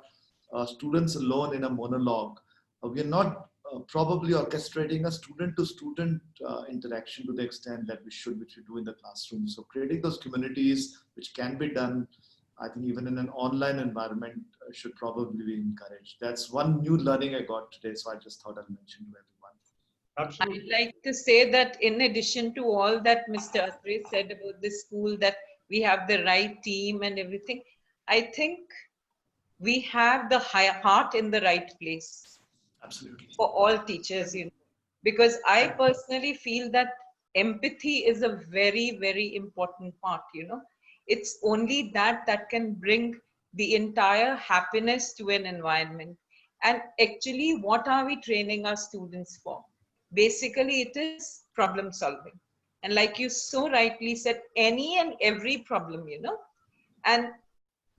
Speaker 1: students alone in a monologue. We're not probably orchestrating a student-to-student interaction to the extent that which we do in the classroom. So creating those communities, which can be done, I think even in an online environment, should probably be encouraged. That's one new learning I got today, so I just thought I'd mention to everyone.
Speaker 2: Absolutely.
Speaker 3: I'd like to say that in addition to all that Mr. Atre said about the school, that we have the right team and everything, I think we have the heart in the right place.
Speaker 1: Absolutely.
Speaker 3: For all teachers, because I personally feel that empathy is a very, very important part, It's only that can bring the entire happiness to an environment. And actually, what are we training our students for? Basically, it is problem solving. And like you so rightly said, any and every problem, And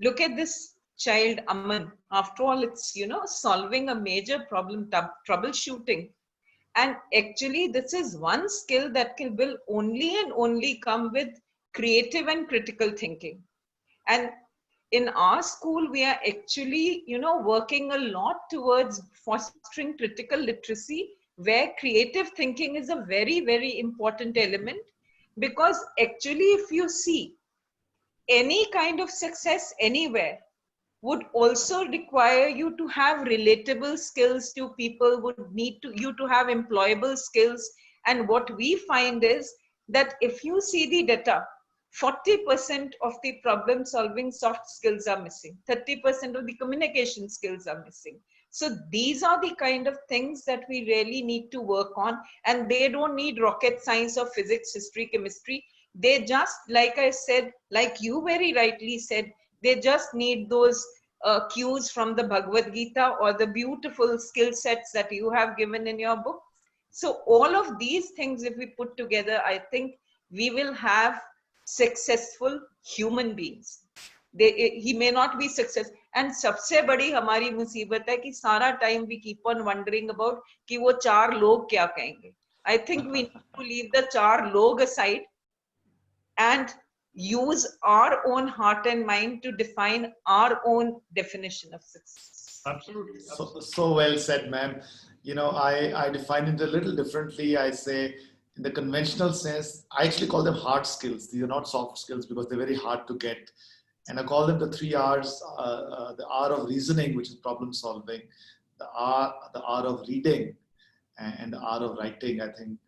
Speaker 3: look at this child, Aman. After all, it's, solving a major problem, troubleshooting. And actually, this is one skill that will only and only come with creative and critical thinking. And in our school, we are actually, working a lot towards fostering critical literacy, where creative thinking is a very, very important element. Because actually, if you see, any kind of success anywhere would also require you to have relatable skills to people, would need to you to have employable skills. And what we find is that if you see the data, 40% of the problem solving soft skills are missing, 30% of the communication skills are missing. So these are the kind of things that we really need to work on, and they don't need rocket science or physics, history, chemistry. They just, like I said, like you very rightly said, they just need those cues from the Bhagavad Gita or the beautiful skill sets that you have given in your book. So all of these things, if we put together, I think we will have successful human beings. He may not be success. And सबसे बड़ी हमारी मुसीबत है कि सारा time we keep on wondering about कि वो चार लोग क्या कहेंगे. I think we need to leave the चार लोग aside and use our own heart and mind to define our own definition of success.
Speaker 2: Absolutely.
Speaker 1: So well said, ma'am. You know, I define it a little differently. I say, in the conventional sense, I actually call them hard skills. These are not soft skills because they're very hard to get. And I call them the 3 R's, the R of reasoning, which is problem solving, the R of reading, and the R of writing. I think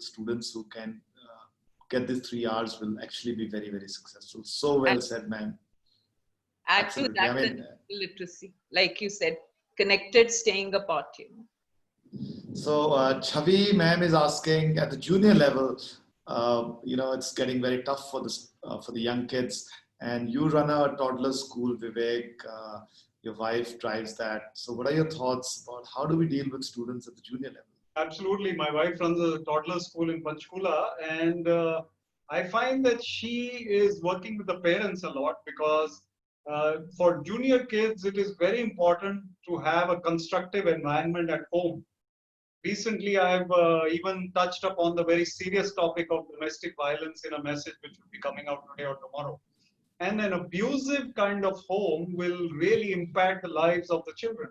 Speaker 1: students who can get these 3 R's will actually be very, very successful. So well said, ma'am.
Speaker 3: Add to that, I mean, literacy, like you said, connected, staying apart. You know.
Speaker 1: So Chavi ma'am is asking, at the junior level, you know, it's getting very tough for the young kids. And you run a toddler school, Vivek. Your wife drives that. So what are your thoughts about how do we deal with students at the junior level?
Speaker 2: Absolutely. My wife runs a toddler school in Panchkula, and I find that she is working with the parents a lot because for junior kids, it is very important to have a constructive environment at home. Recently, I've even touched upon the very serious topic of domestic violence in a message which will be coming out today or tomorrow. And an abusive kind of home will really impact the lives of the children.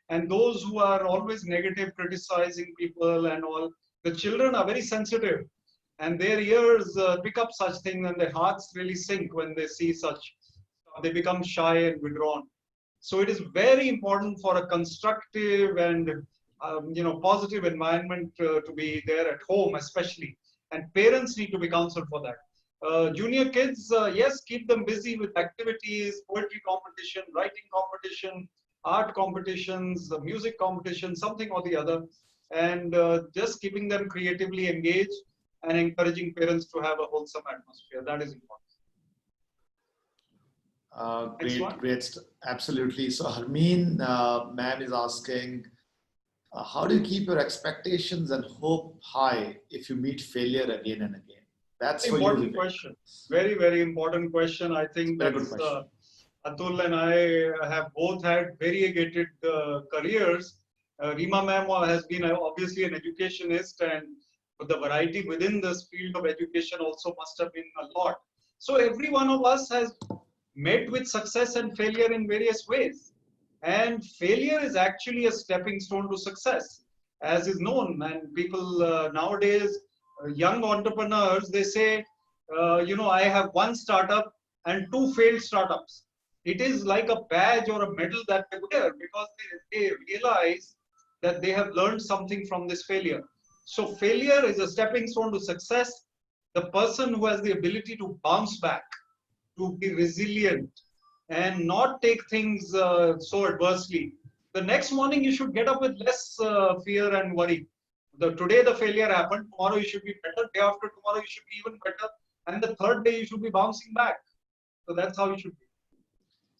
Speaker 2: And those who are always negative, criticizing people and all, the children are very sensitive. And their ears pick up such things and their hearts really sink when they see such. They become shy and withdrawn. So it is very important for a constructive and positive environment to be there at home, especially. And parents need to be counseled for that. Junior kids, yes, keep them busy with activities, poetry competition, writing competition, art competitions, music competition, something or the other, and just keeping them creatively engaged and encouraging parents to have a wholesome atmosphere. That is important.
Speaker 1: Great, absolutely. So Harmeen, ma'am is asking, how do you keep your expectations and hope high if you meet failure again and again? That's an
Speaker 2: important question. Very, very important question. I think that's Atul and I have both had variegated careers. Rima ma'am has been obviously an educationist, and the variety within this field of education also must have been a lot. So every one of us has met with success and failure in various ways. And failure is actually a stepping stone to success, as is known. And people nowadays, young entrepreneurs, they say, I have one startup and 2 failed startups. It is like a badge or a medal that they wear because they realize that they have learned something from this failure. So failure is a stepping stone to success. The person who has the ability to bounce back, to be resilient, and not take things so adversely. The next morning you should get up with less fear and worry. Today the failure happened, tomorrow you should be better, day after tomorrow you should be even better, and the third day you should be bouncing back. So that's how you should be.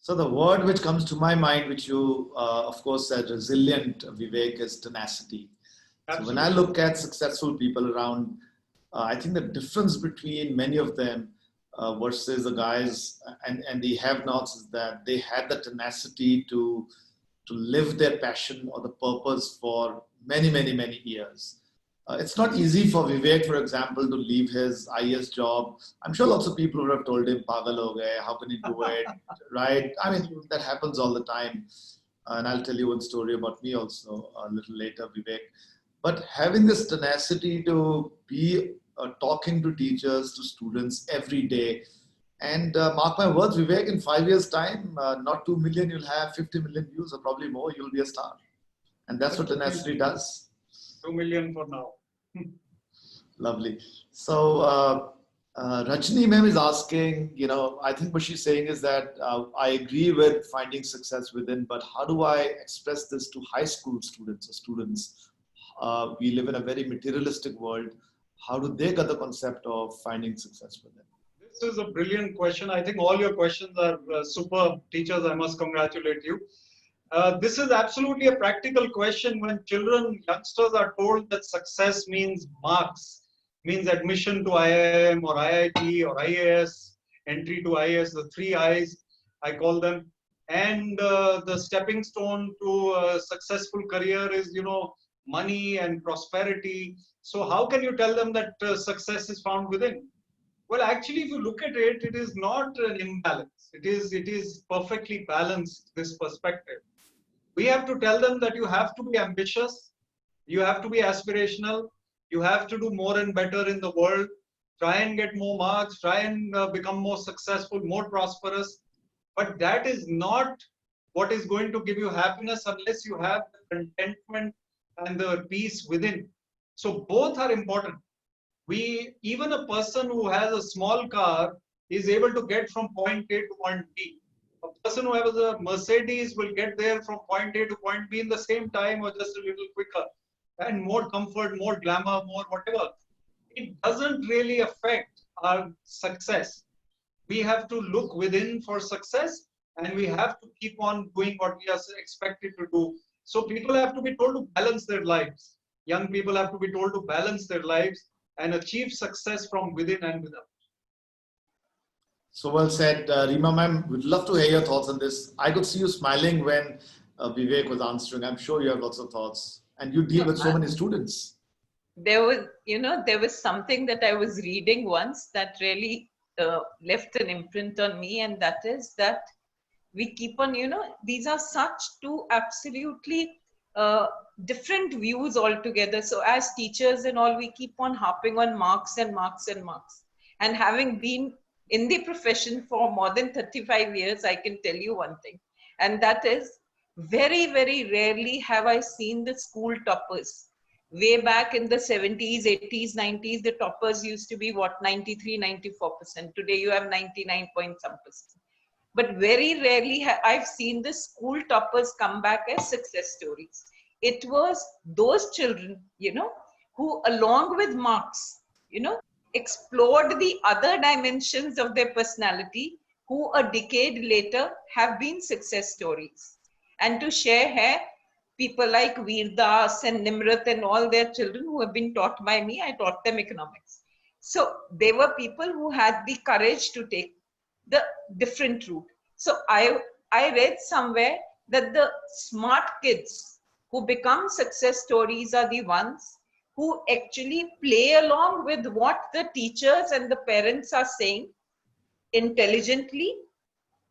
Speaker 1: So the word which comes to my mind, which you of course said, resilient, Vivek, is tenacity. Absolutely. So when I look at successful people around, I think the difference between many of them versus the guys and the have-nots is that they had the tenacity to live their passion or the purpose for many, many, many years. It's not easy for Vivek, for example, to leave his IAS job. I'm sure lots of people would have told him, "Pagal ho gaye, how can he do it?" Right? I mean, that happens all the time. And I'll tell you one story about me also a little later, Vivek. But having this tenacity to be talking to teachers, to students every day, And mark my words, Vivek, in 5 years' time, not 2 million, you'll have 50 million views or probably more. You'll be a star. And that's what tenacity does.
Speaker 2: 2 million for now.
Speaker 1: Lovely. So, Rajni ma'am is asking, I think what she's saying is that I agree with finding success within, but how do I express this to high school students or students? We live in a very materialistic world. How do they get the concept of finding success within?
Speaker 2: This is a brilliant question. I think all your questions are superb. Teachers, I must congratulate you. This is absolutely a practical question when children, youngsters are told that success means marks, means admission to IIM or IIT or IAS, entry to IAS, the 3 I's, I call them. And the stepping stone to a successful career is, money and prosperity. So how can you tell them that success is found within? Well, actually, if you look at it, it is not an imbalance. It is perfectly balanced, this perspective. We have to tell them that you have to be ambitious, you have to be aspirational, you have to do more and better in the world, try and get more marks, try and become more successful, more prosperous. But that is not what is going to give you happiness unless you have the contentment and the peace within. So both are important. Even a person who has a small car is able to get from point A to point B. A person who has a Mercedes will get there from point A to point B in the same time or just a little quicker, and more comfort, more glamour, more whatever. It doesn't really affect our success. We have to look within for success, and we have to keep on doing what we are expected to do. So people have to be told to balance their lives. Young people have to be told to balance their lives and achieve success from within and without.
Speaker 1: So well said. Rima ma'am, we'd love to hear your thoughts on this. I could see you smiling when Vivek was answering. I'm sure you have lots of thoughts. And you deal with so many students.
Speaker 3: There was something that I was reading once that really left an imprint on me, and that is that we keep on, these are such two absolutely different views altogether. So as teachers and all, we keep on harping on marks and marks and marks. And having been in the profession for more than 35 years, I can tell you one thing, and that is very, very rarely have I seen the school toppers. Way back in the 70s, 80s, 90s, the toppers used to be 93, 94%. Today you have 99 point some percent. But very rarely I've seen the school toppers come back as success stories. It was those children, who along with marks, explored the other dimensions of their personality, who a decade later have been success stories. And to share here, people like Veer Das and Nimrat and all their children who have been taught by me, I taught them economics. So they were people who had the courage to take the different route. So I read somewhere that the smart kids who become success stories are the ones who actually play along with what the teachers and the parents are saying intelligently,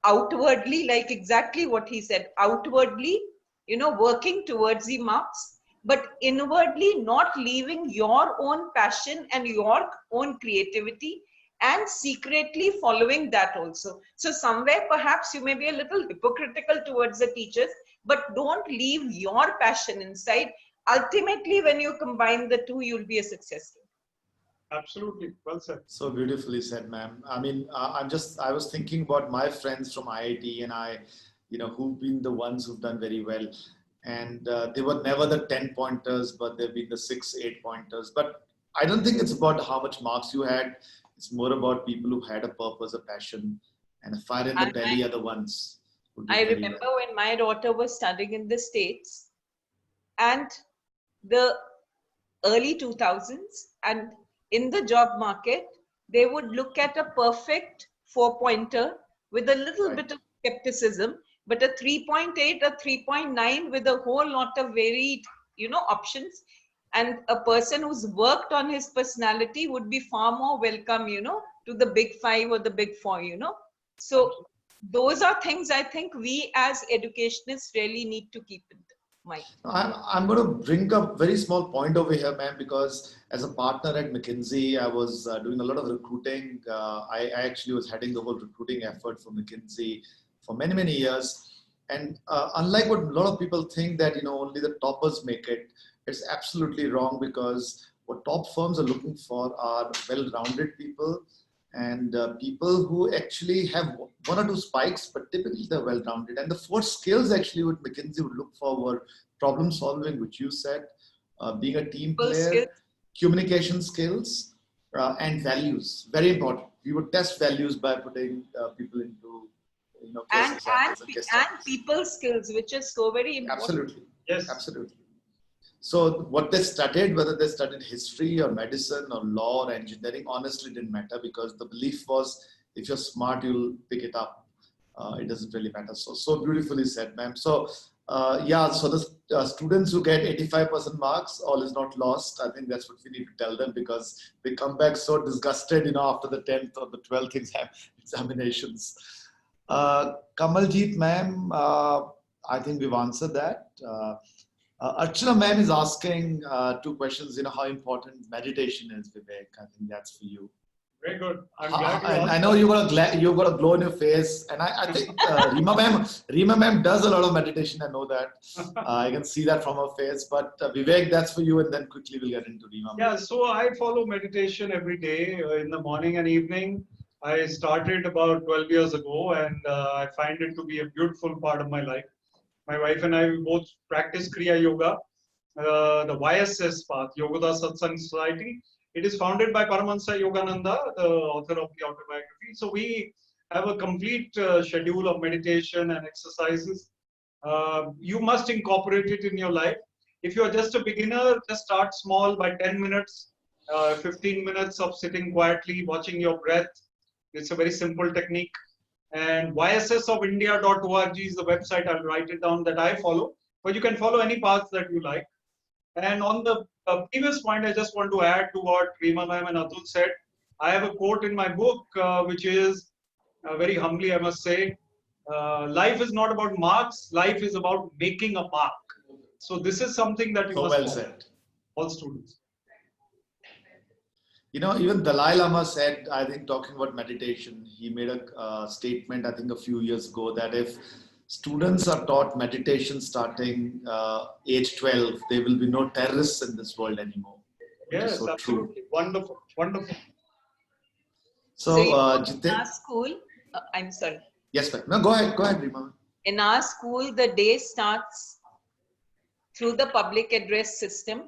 Speaker 3: outwardly, like exactly what he said, outwardly, working towards the marks, but inwardly not leaving your own passion and your own creativity and secretly following that also. So somewhere perhaps you may be a little hypocritical towards the teachers, but don't leave your passion inside. Ultimately, when you combine the two, you'll be a success story.
Speaker 2: Absolutely, well said.
Speaker 1: So beautifully said, ma'am. I mean, I was thinking about my friends from IIT and who've been the ones who've done very well. And they were never the 10 pointers, but they've been the 6, 8 pointers. But I don't think it's about how much marks you had. It's more about people who had a purpose, a passion, and a fire in the belly are the ones who did
Speaker 3: I
Speaker 1: very
Speaker 3: remember
Speaker 1: well.
Speaker 3: when my daughter was studying in the States and the early 2000s, and in the job market, they would look at a perfect 4-pointer with a little bit of skepticism, but a 3.8, a 3.9 with a whole lot of varied, options. And a person who's worked on his personality would be far more welcome, to the big 5 or the big 4, So those are things I think we as educationists really need to keep in Mike.
Speaker 1: I'm going to bring a very small point over here, ma'am, because as a partner at McKinsey, I was doing a lot of recruiting. I actually was heading the whole recruiting effort for McKinsey for many, many years. And unlike what a lot of people think that, only the toppers make it, it's absolutely wrong, because what top firms are looking for are well-rounded people and people who actually have one or two spikes, but typically they're well-rounded. And the four skills actually what McKinsey would look for were problem solving, which you said, being a team
Speaker 3: People
Speaker 1: player,
Speaker 3: skills.
Speaker 1: communication skills, and values. Very important. We would test values by putting people into case examples and case
Speaker 3: And
Speaker 1: studies.
Speaker 3: people skills, which is so very important.
Speaker 1: Absolutely.
Speaker 2: Yes.
Speaker 1: Absolutely. So what they studied, whether they studied history or medicine or law or engineering, honestly didn't matter, because the belief was if you're smart, you'll pick it up. It doesn't really matter. So beautifully said, ma'am. So yeah, so the students who get 85% marks, all is not lost. I think that's what we need to tell them, because they come back so disgusted, after the 10th or the 12th examinations. Kamaljeet, ma'am, I think we've answered that. Archana ma'am is asking two questions. How important meditation is, Vivek. I think that's for you.
Speaker 2: Very good. I'm glad you
Speaker 1: And
Speaker 2: asked
Speaker 1: I know
Speaker 2: that.
Speaker 1: you've got a glow in your face, and I think Rima ma'am does a lot of meditation. I know that. I can see that from her face. But Vivek, that's for you, and then quickly we'll get into Rima.
Speaker 2: Yeah, so I follow meditation every day in the morning and evening. I started about 12 years ago, and I find it to be a beautiful part of my life. My wife and I both practice Kriya Yoga, the YSS path, Yogoda Satsang Society. It is founded by Paramahansa Yogananda, the author of the autobiography. So we have a complete schedule of meditation and exercises. You must incorporate it in your life. If you are just a beginner, just start small by 10 minutes, 15 minutes of sitting quietly, watching your breath. It's a very simple technique. And yssofIndia.org is the website. I'll write it down that I follow. But you can follow any path that you like. And on the previous point, I just want to add to what Rima ma'am and Atul said. I have a quote in my book, which is very humbly, I must say, life is not about marks. Life is about making a mark. So this is something that you
Speaker 1: So
Speaker 2: must
Speaker 1: well
Speaker 2: follow,
Speaker 1: said.
Speaker 2: all students.
Speaker 1: Even Dalai Lama said, I think, talking about meditation, he made a statement, I think, a few years ago, that if students are taught meditation starting age 12, there will be no terrorists in this world anymore.
Speaker 2: Yes,
Speaker 1: So
Speaker 2: absolutely.
Speaker 1: true.
Speaker 2: Wonderful. Wonderful.
Speaker 3: So
Speaker 1: So,
Speaker 3: in our
Speaker 1: Jiten,
Speaker 3: school, I'm sorry.
Speaker 1: yes, ma'am. No, go ahead, Rima.
Speaker 3: In our school, the day starts through the public address system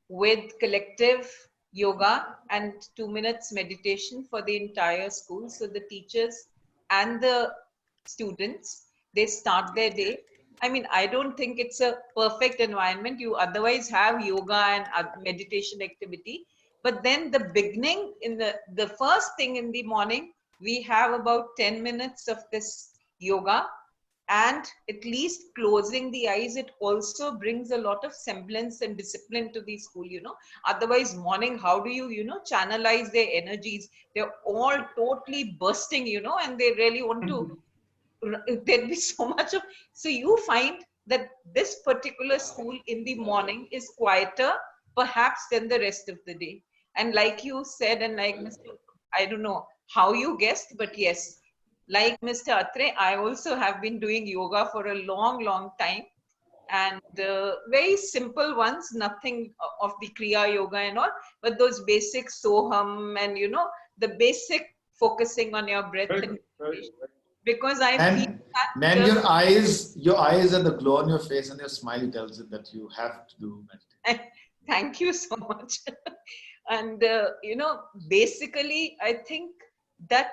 Speaker 3: with collective yoga and 2 minutes meditation for the entire school. So the teachers and the students, they start their day. I mean, I don't think it's a perfect environment. You otherwise have yoga and meditation activity. But then the beginning, in the first thing in the morning, we have about 10 minutes of this yoga, and at least closing the eyes. It also brings a lot of semblance and discipline to the school. Otherwise morning, how do you channelize their energies? They're all totally bursting, and they really want to there'll be so much of, so you find that this particular school in the morning is quieter perhaps than the rest of the day. And like you said, and like Mr. I don't know how you guessed, but yes, like Mr. Atre, I also have been doing yoga for a long time, and very simple ones, nothing of the Kriya Yoga and all, but those basic Soham and the basic focusing on your breath.
Speaker 2: Very
Speaker 3: And
Speaker 2: good. Very good.
Speaker 3: because I feel
Speaker 1: And
Speaker 3: that
Speaker 1: ma'am, your eyes and the glow on your face and your smile tells you that you have to do meditation.
Speaker 3: thank you so much. And basically I think that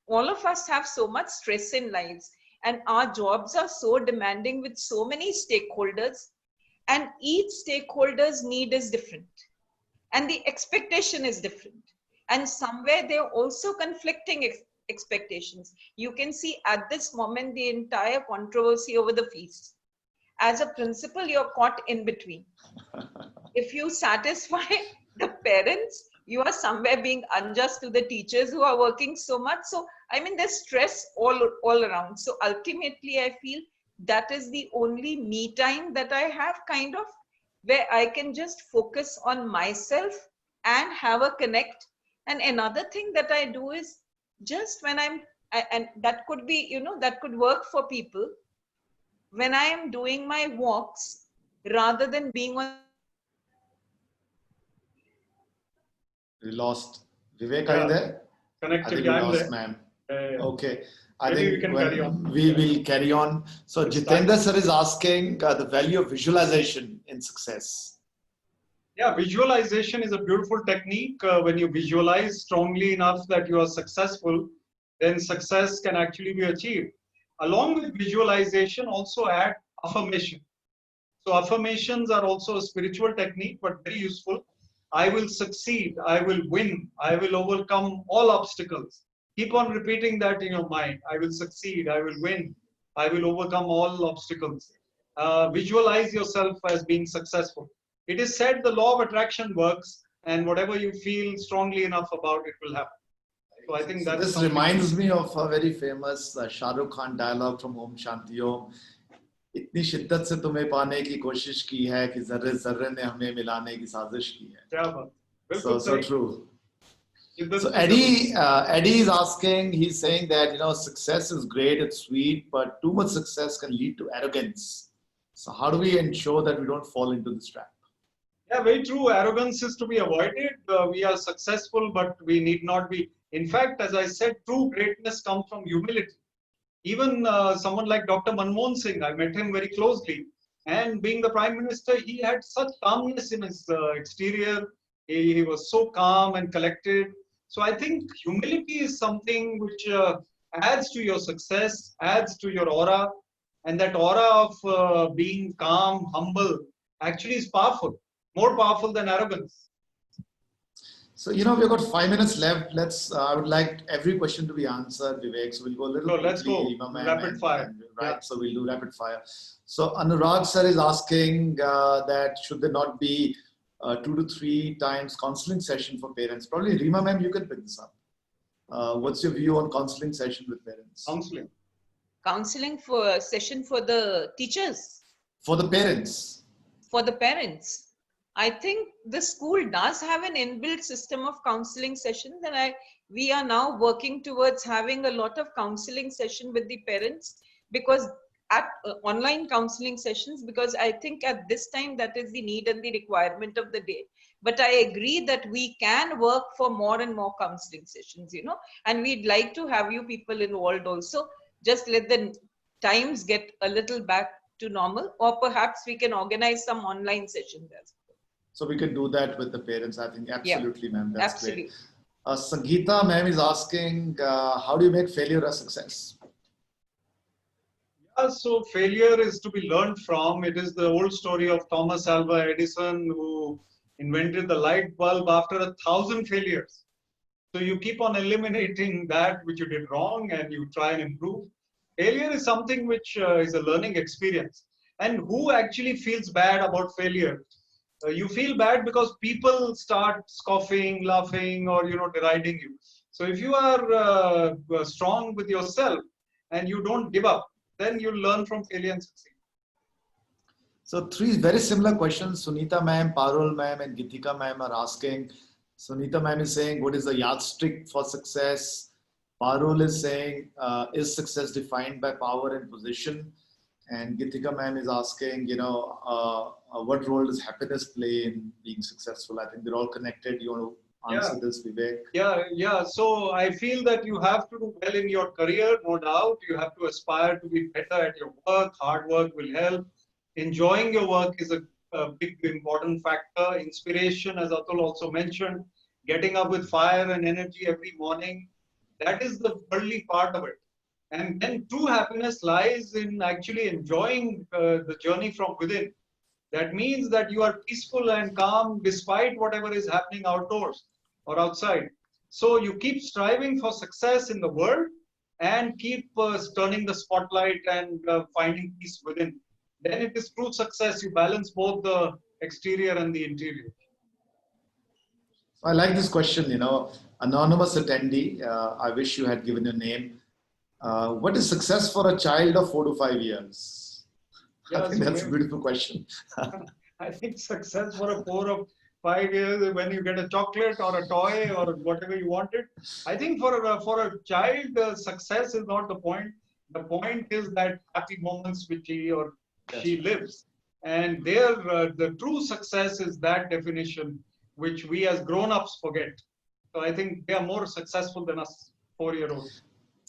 Speaker 3: all of us have so much stress in lives, and our jobs are so demanding with so many stakeholders, and each stakeholder's need is different, and the expectation is different, and somewhere they're also conflicting expectations. You can see at this moment the entire controversy over the fees. As a principal, you're caught in between. If you satisfy the parents, you are somewhere being unjust to the teachers who are working so much. So I mean, there's stress all around. So ultimately I feel that is the only me time that I have, kind of, where I can just focus on myself and have a connect. And another thing that I do is just when and that could be, that could work for people, when I am doing my walks, rather than being on.
Speaker 1: We lost. Vivek, are you there? I
Speaker 2: Connected.
Speaker 1: think we
Speaker 2: I'm
Speaker 1: lost,
Speaker 2: there.
Speaker 1: ma'am.
Speaker 2: Yeah.
Speaker 1: Okay. I
Speaker 2: Maybe we
Speaker 1: think
Speaker 2: can carry on.
Speaker 1: we will carry on. So
Speaker 2: It's
Speaker 1: Jitendra
Speaker 2: time.
Speaker 1: sir is asking the value of visualization in success.
Speaker 2: Yeah, visualization is a beautiful technique. When you visualize strongly enough that you are successful, then success can actually be achieved. Along with visualization, also add affirmation. So affirmations are also a spiritual technique, but very useful. I will succeed. I will win. I will overcome all obstacles. Keep on repeating that in your mind. I will succeed. I will win. I will overcome all obstacles. Visualize yourself as being successful. It is said the law of attraction works, and whatever you feel strongly enough about, it will happen. So I think
Speaker 1: So
Speaker 2: that's
Speaker 1: this
Speaker 2: something.
Speaker 1: reminds me of a very famous Shah Rukh Khan dialogue from Om Shanti Om. इतनी शिद्दत से तुम्हें पाने की कोशिश की है कि जर्रे जर्रे ने हमें मिलाने की साजिश की है.
Speaker 2: क्या बात.
Speaker 1: So
Speaker 2: बिल्कुल सही.
Speaker 1: true.
Speaker 2: शिद्दत
Speaker 1: So
Speaker 2: की जरूरत.
Speaker 1: Eddie is asking, he's saying that, success is great, it's sweet, but too much success can lead to arrogance. So how do we ensure that we don't fall into this trap?
Speaker 2: Yeah, very true. Arrogance is to be avoided. We are successful, but we need not be. In fact, as I said, true greatness comes from humility. Even someone like Dr. Manmohan Singh, I met him very closely. And being the Prime Minister, he had such calmness in his exterior. He was so calm and collected. So I think humility is something which adds to your success, adds to your aura. And that aura of being calm, humble, actually is powerful, more powerful than arrogance.
Speaker 1: So, we've got 5 minutes left. I would like every question to be answered, Vivek. So we'll go a little quickly.
Speaker 2: Let's go rapid fire.
Speaker 1: Right. Yeah. So we'll do rapid fire. So Anurag sir is asking that should there not be 2 to 3 times counseling session for parents? Probably Rima ma'am, you can pick this up. What's your view on counseling session with parents?
Speaker 3: Counseling for session for the teachers?
Speaker 1: For the parents.
Speaker 3: For the parents. I think the school does have an inbuilt system of counseling sessions, and we are now working towards having a lot of counseling session with the parents, because at online counseling sessions, because I think at this time that is the need and the requirement of the day. But I agree that we can work for more and more counseling sessions, and we'd like to have you people involved also. Just let the times get a little back to normal, or perhaps we can organize some online sessions as well.
Speaker 1: So we can do that with the parents, I think. Absolutely, yeah. Ma'am. That's
Speaker 3: absolutely
Speaker 1: great. Sangeeta ma'am is asking, how do you make failure a success?
Speaker 2: Yeah, so failure is to be learned from. It is the old story of Thomas Alva Edison, who invented the light bulb after 1,000 failures. So you keep on eliminating that which you did wrong and you try and improve. Failure is something which is a learning experience. And who actually feels bad about failure? You feel bad because people start scoffing, laughing, or deriding you. So if you are strong with yourself and you don't give up, then you learn from failure and succeed.
Speaker 1: So 3 very similar questions. Sunita ma'am, Parul ma'am, and Gitika ma'am are asking. Sunita ma'am is saying, what is the yardstick for success? Parul is saying, is success defined by power and position? And Gitika ma'am is asking, what role does happiness play in being successful? I think they're all connected. You want to answer this, Vivek?
Speaker 2: Yeah. So I feel that you have to do well in your career, no doubt. You have to aspire to be better at your work. Hard work will help. Enjoying your work is a big, important factor. Inspiration, as Atul also mentioned, getting up with fire and energy every morning. That is the worldly part of it. And then true happiness lies in actually enjoying the journey from within. That means that you are peaceful and calm despite whatever is happening outdoors or outside. So you keep striving for success in the world and keep turning the spotlight and finding peace within. Then it is true success. You balance both the exterior and the interior.
Speaker 1: I like this question, anonymous attendee. I wish you had given your name. What is success for a child of 4 to 5 years?
Speaker 2: Yeah,
Speaker 1: I think
Speaker 2: so
Speaker 1: that's a
Speaker 2: maybe,
Speaker 1: beautiful question.
Speaker 2: I think success for a 4 or 5 years when you get a chocolate or a toy or whatever you wanted. I think for a child, success is not the point. The point is that happy moments which he or
Speaker 1: That's
Speaker 2: she
Speaker 1: right.
Speaker 2: lives, and there the true success is that definition which we as grown-ups forget. So I think they are more successful than us 4-year-olds.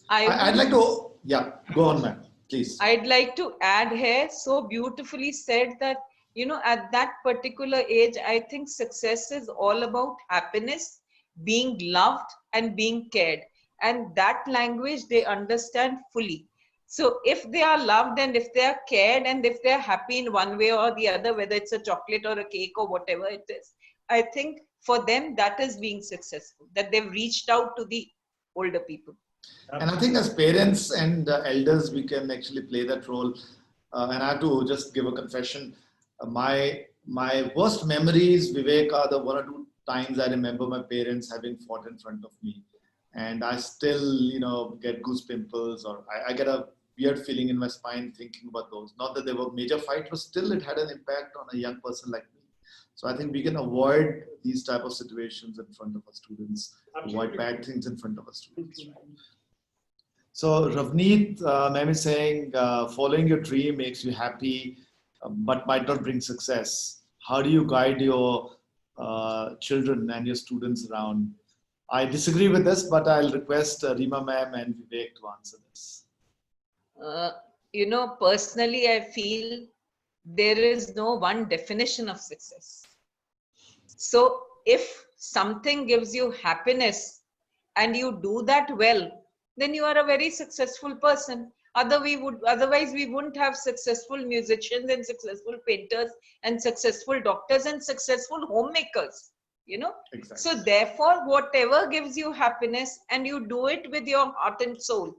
Speaker 3: I
Speaker 1: I'd
Speaker 3: would
Speaker 1: like to, yeah, go on, ma'am, please.
Speaker 3: I'd like to add here, so beautifully said that, at that particular age, I think success is all about happiness, being loved, and being cared. And that language they understand fully. So if they are loved and if they are cared and if they are happy in one way or the other, whether it's a chocolate or a cake or whatever it is, I think for them that is being successful, that they've reached out to the older people.
Speaker 1: And I think as parents and elders, we can actually play that role. And I have to just give a confession. My worst memories, Vivek, are the 1 or 2 times I remember my parents having fought in front of me, and I still, get goose pimples, or I get a weird feeling in my spine thinking about those. Not that they were major fights, but still it had an impact on a young person like me. So I think we can avoid these type of situations in front of our students, avoid bad things in front of our students. So Ravneet, ma'am is saying, following your dream makes you happy, but might not bring success. How do you guide your children and your students around? I disagree with this, but I'll request Rima ma'am and Vivek to answer this.
Speaker 3: Personally, I feel there is no one definition of success. So if something gives you happiness and you do that well, then you are a very successful person. Otherwise, we wouldn't have successful musicians and successful painters and successful doctors and successful homemakers.
Speaker 1: Exactly.
Speaker 3: So therefore, whatever gives you happiness and you do it with your heart and soul.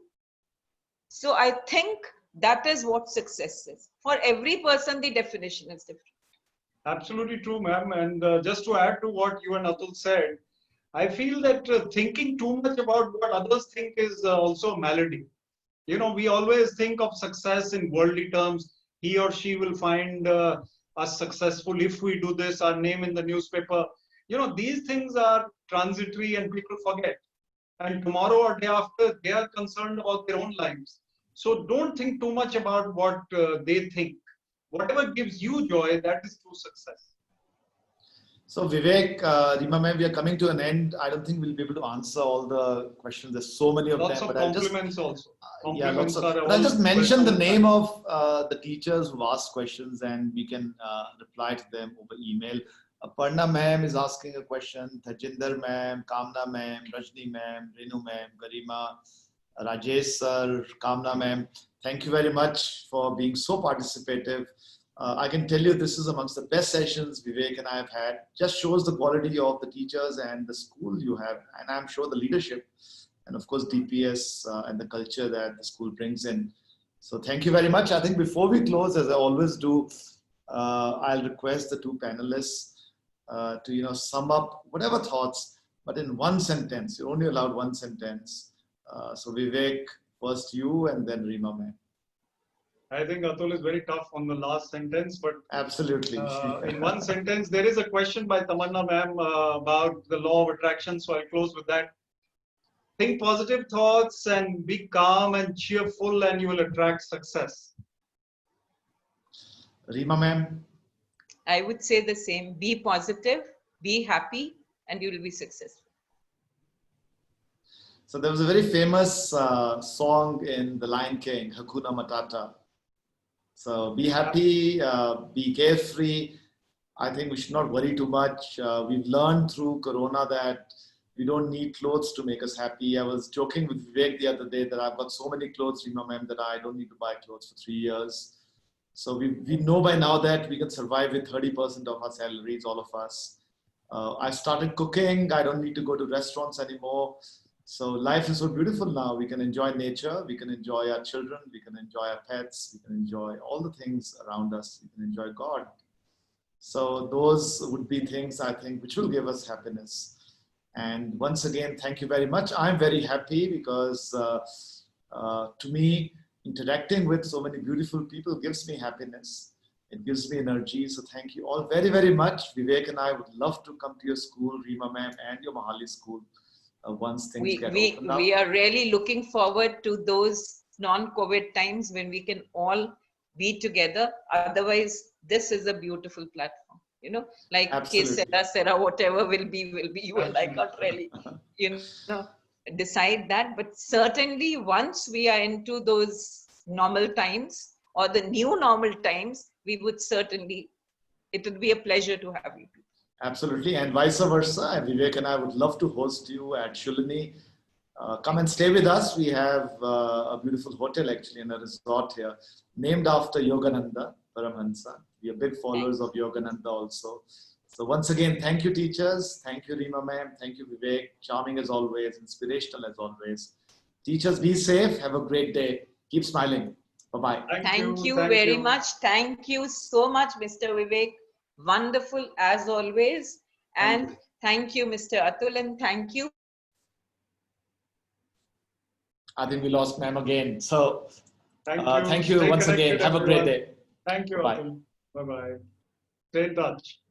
Speaker 3: So I think that is what success is. For every person, the definition is different.
Speaker 2: Absolutely true, ma'am. And just to add to what you and Atul said, I feel that thinking too much about what others think is also a malady. We always think of success in worldly terms. He or she will find us successful if we do this, our name in the newspaper. These things are transitory and people forget. And tomorrow or day after, they are concerned about their own lives. So don't think too much about what they think. Whatever gives you joy, that is true success.
Speaker 1: So Vivek, Rima ma'am, we are coming to an end. I don't think we'll be able to answer all the questions. There's so many of
Speaker 2: Lots
Speaker 1: them.
Speaker 2: of
Speaker 1: But
Speaker 2: compliments also.
Speaker 1: Yeah, lots
Speaker 2: Compliments
Speaker 1: of.
Speaker 2: are
Speaker 1: But I'll just
Speaker 2: always
Speaker 1: mention the
Speaker 2: welcome.
Speaker 1: name of the teachers who asked questions, and we can reply to them over email. Aparna ma'am is asking a question. Tajinder ma'am, Kamna ma'am, Rajni ma'am, Renu ma'am, Garima, Rajesh sir, Kamna ma'am. Thank you very much for being so participative. I can tell you this is amongst the best sessions Vivek and I have had. Just shows the quality of the teachers and the school you have, and I'm sure the leadership, and of course DPS and the culture that the school brings in. So thank you very much. I think before we close, as I always do, I'll request the 2 panelists to sum up whatever thoughts, but in 1 sentence. You're only allowed 1 sentence. So Vivek, first you, and then Rima ma'am.
Speaker 2: I think Atul is very tough on the last sentence, but
Speaker 1: Absolutely.
Speaker 2: in 1 sentence, there is a question by Tamanna ma'am about the law of attraction. So I'll close with that. Think positive thoughts and be calm and cheerful, and you will attract success.
Speaker 1: Rima ma'am.
Speaker 3: I would say the same. Be positive, be happy, and you will be successful.
Speaker 1: So there was a very famous song in The Lion King, Hakuna Matata. So be happy, be carefree. I think we should not worry too much. We've learned through Corona that we don't need clothes to make us happy. I was joking with Vivek the other day that I've got so many clothes, Rima ma'am, that I don't need to buy clothes for 3 years. So we know by now that we can survive with 30% of our salaries, all of us. I started cooking. I don't need to go to restaurants anymore. So life is so beautiful now. We can enjoy nature. We can enjoy our children. We can enjoy our pets. We can enjoy all the things around us. We can enjoy God. So those would be things, I think, which will give us happiness. And once again, thank you very much. I'm very happy because to me, interacting with so many beautiful people gives me happiness. It gives me energy. So thank you all very, very much. Vivek and I would love to come to your school, Reema ma'am, and your Mohali school once things get opened up.
Speaker 3: We are really looking forward to those non-COVID times when we can all be together. Otherwise, this is a beautiful platform. You know, like
Speaker 1: Absolutely.
Speaker 3: Sarah, whatever will be. You and I can't really, decide that. But certainly, once we are into those normal times or the new normal times, we would certainly, it would be a pleasure to have you.
Speaker 1: Absolutely, and vice versa. And Vivek and I would love to host you at Shulini. Come and stay with us. We have a beautiful hotel actually and a resort here named after Yogananda Paramhansa. We are big followers of Yogananda also. So once again, thank you teachers. Thank you Reema ma'am. Thank you Vivek. Charming as always, inspirational as always. Teachers, be safe. Have a great day. Keep smiling. Bye-bye.
Speaker 3: Thank you very much. Thank you so much, Mr. Vivek. Wonderful as always. And thank you, Mr. Atul, and thank you.
Speaker 1: I think we lost ma'am again. So
Speaker 2: Thank you.
Speaker 1: Thank you once again. Have a great day.
Speaker 2: Thank you, Atul. Bye-bye. Stay in touch.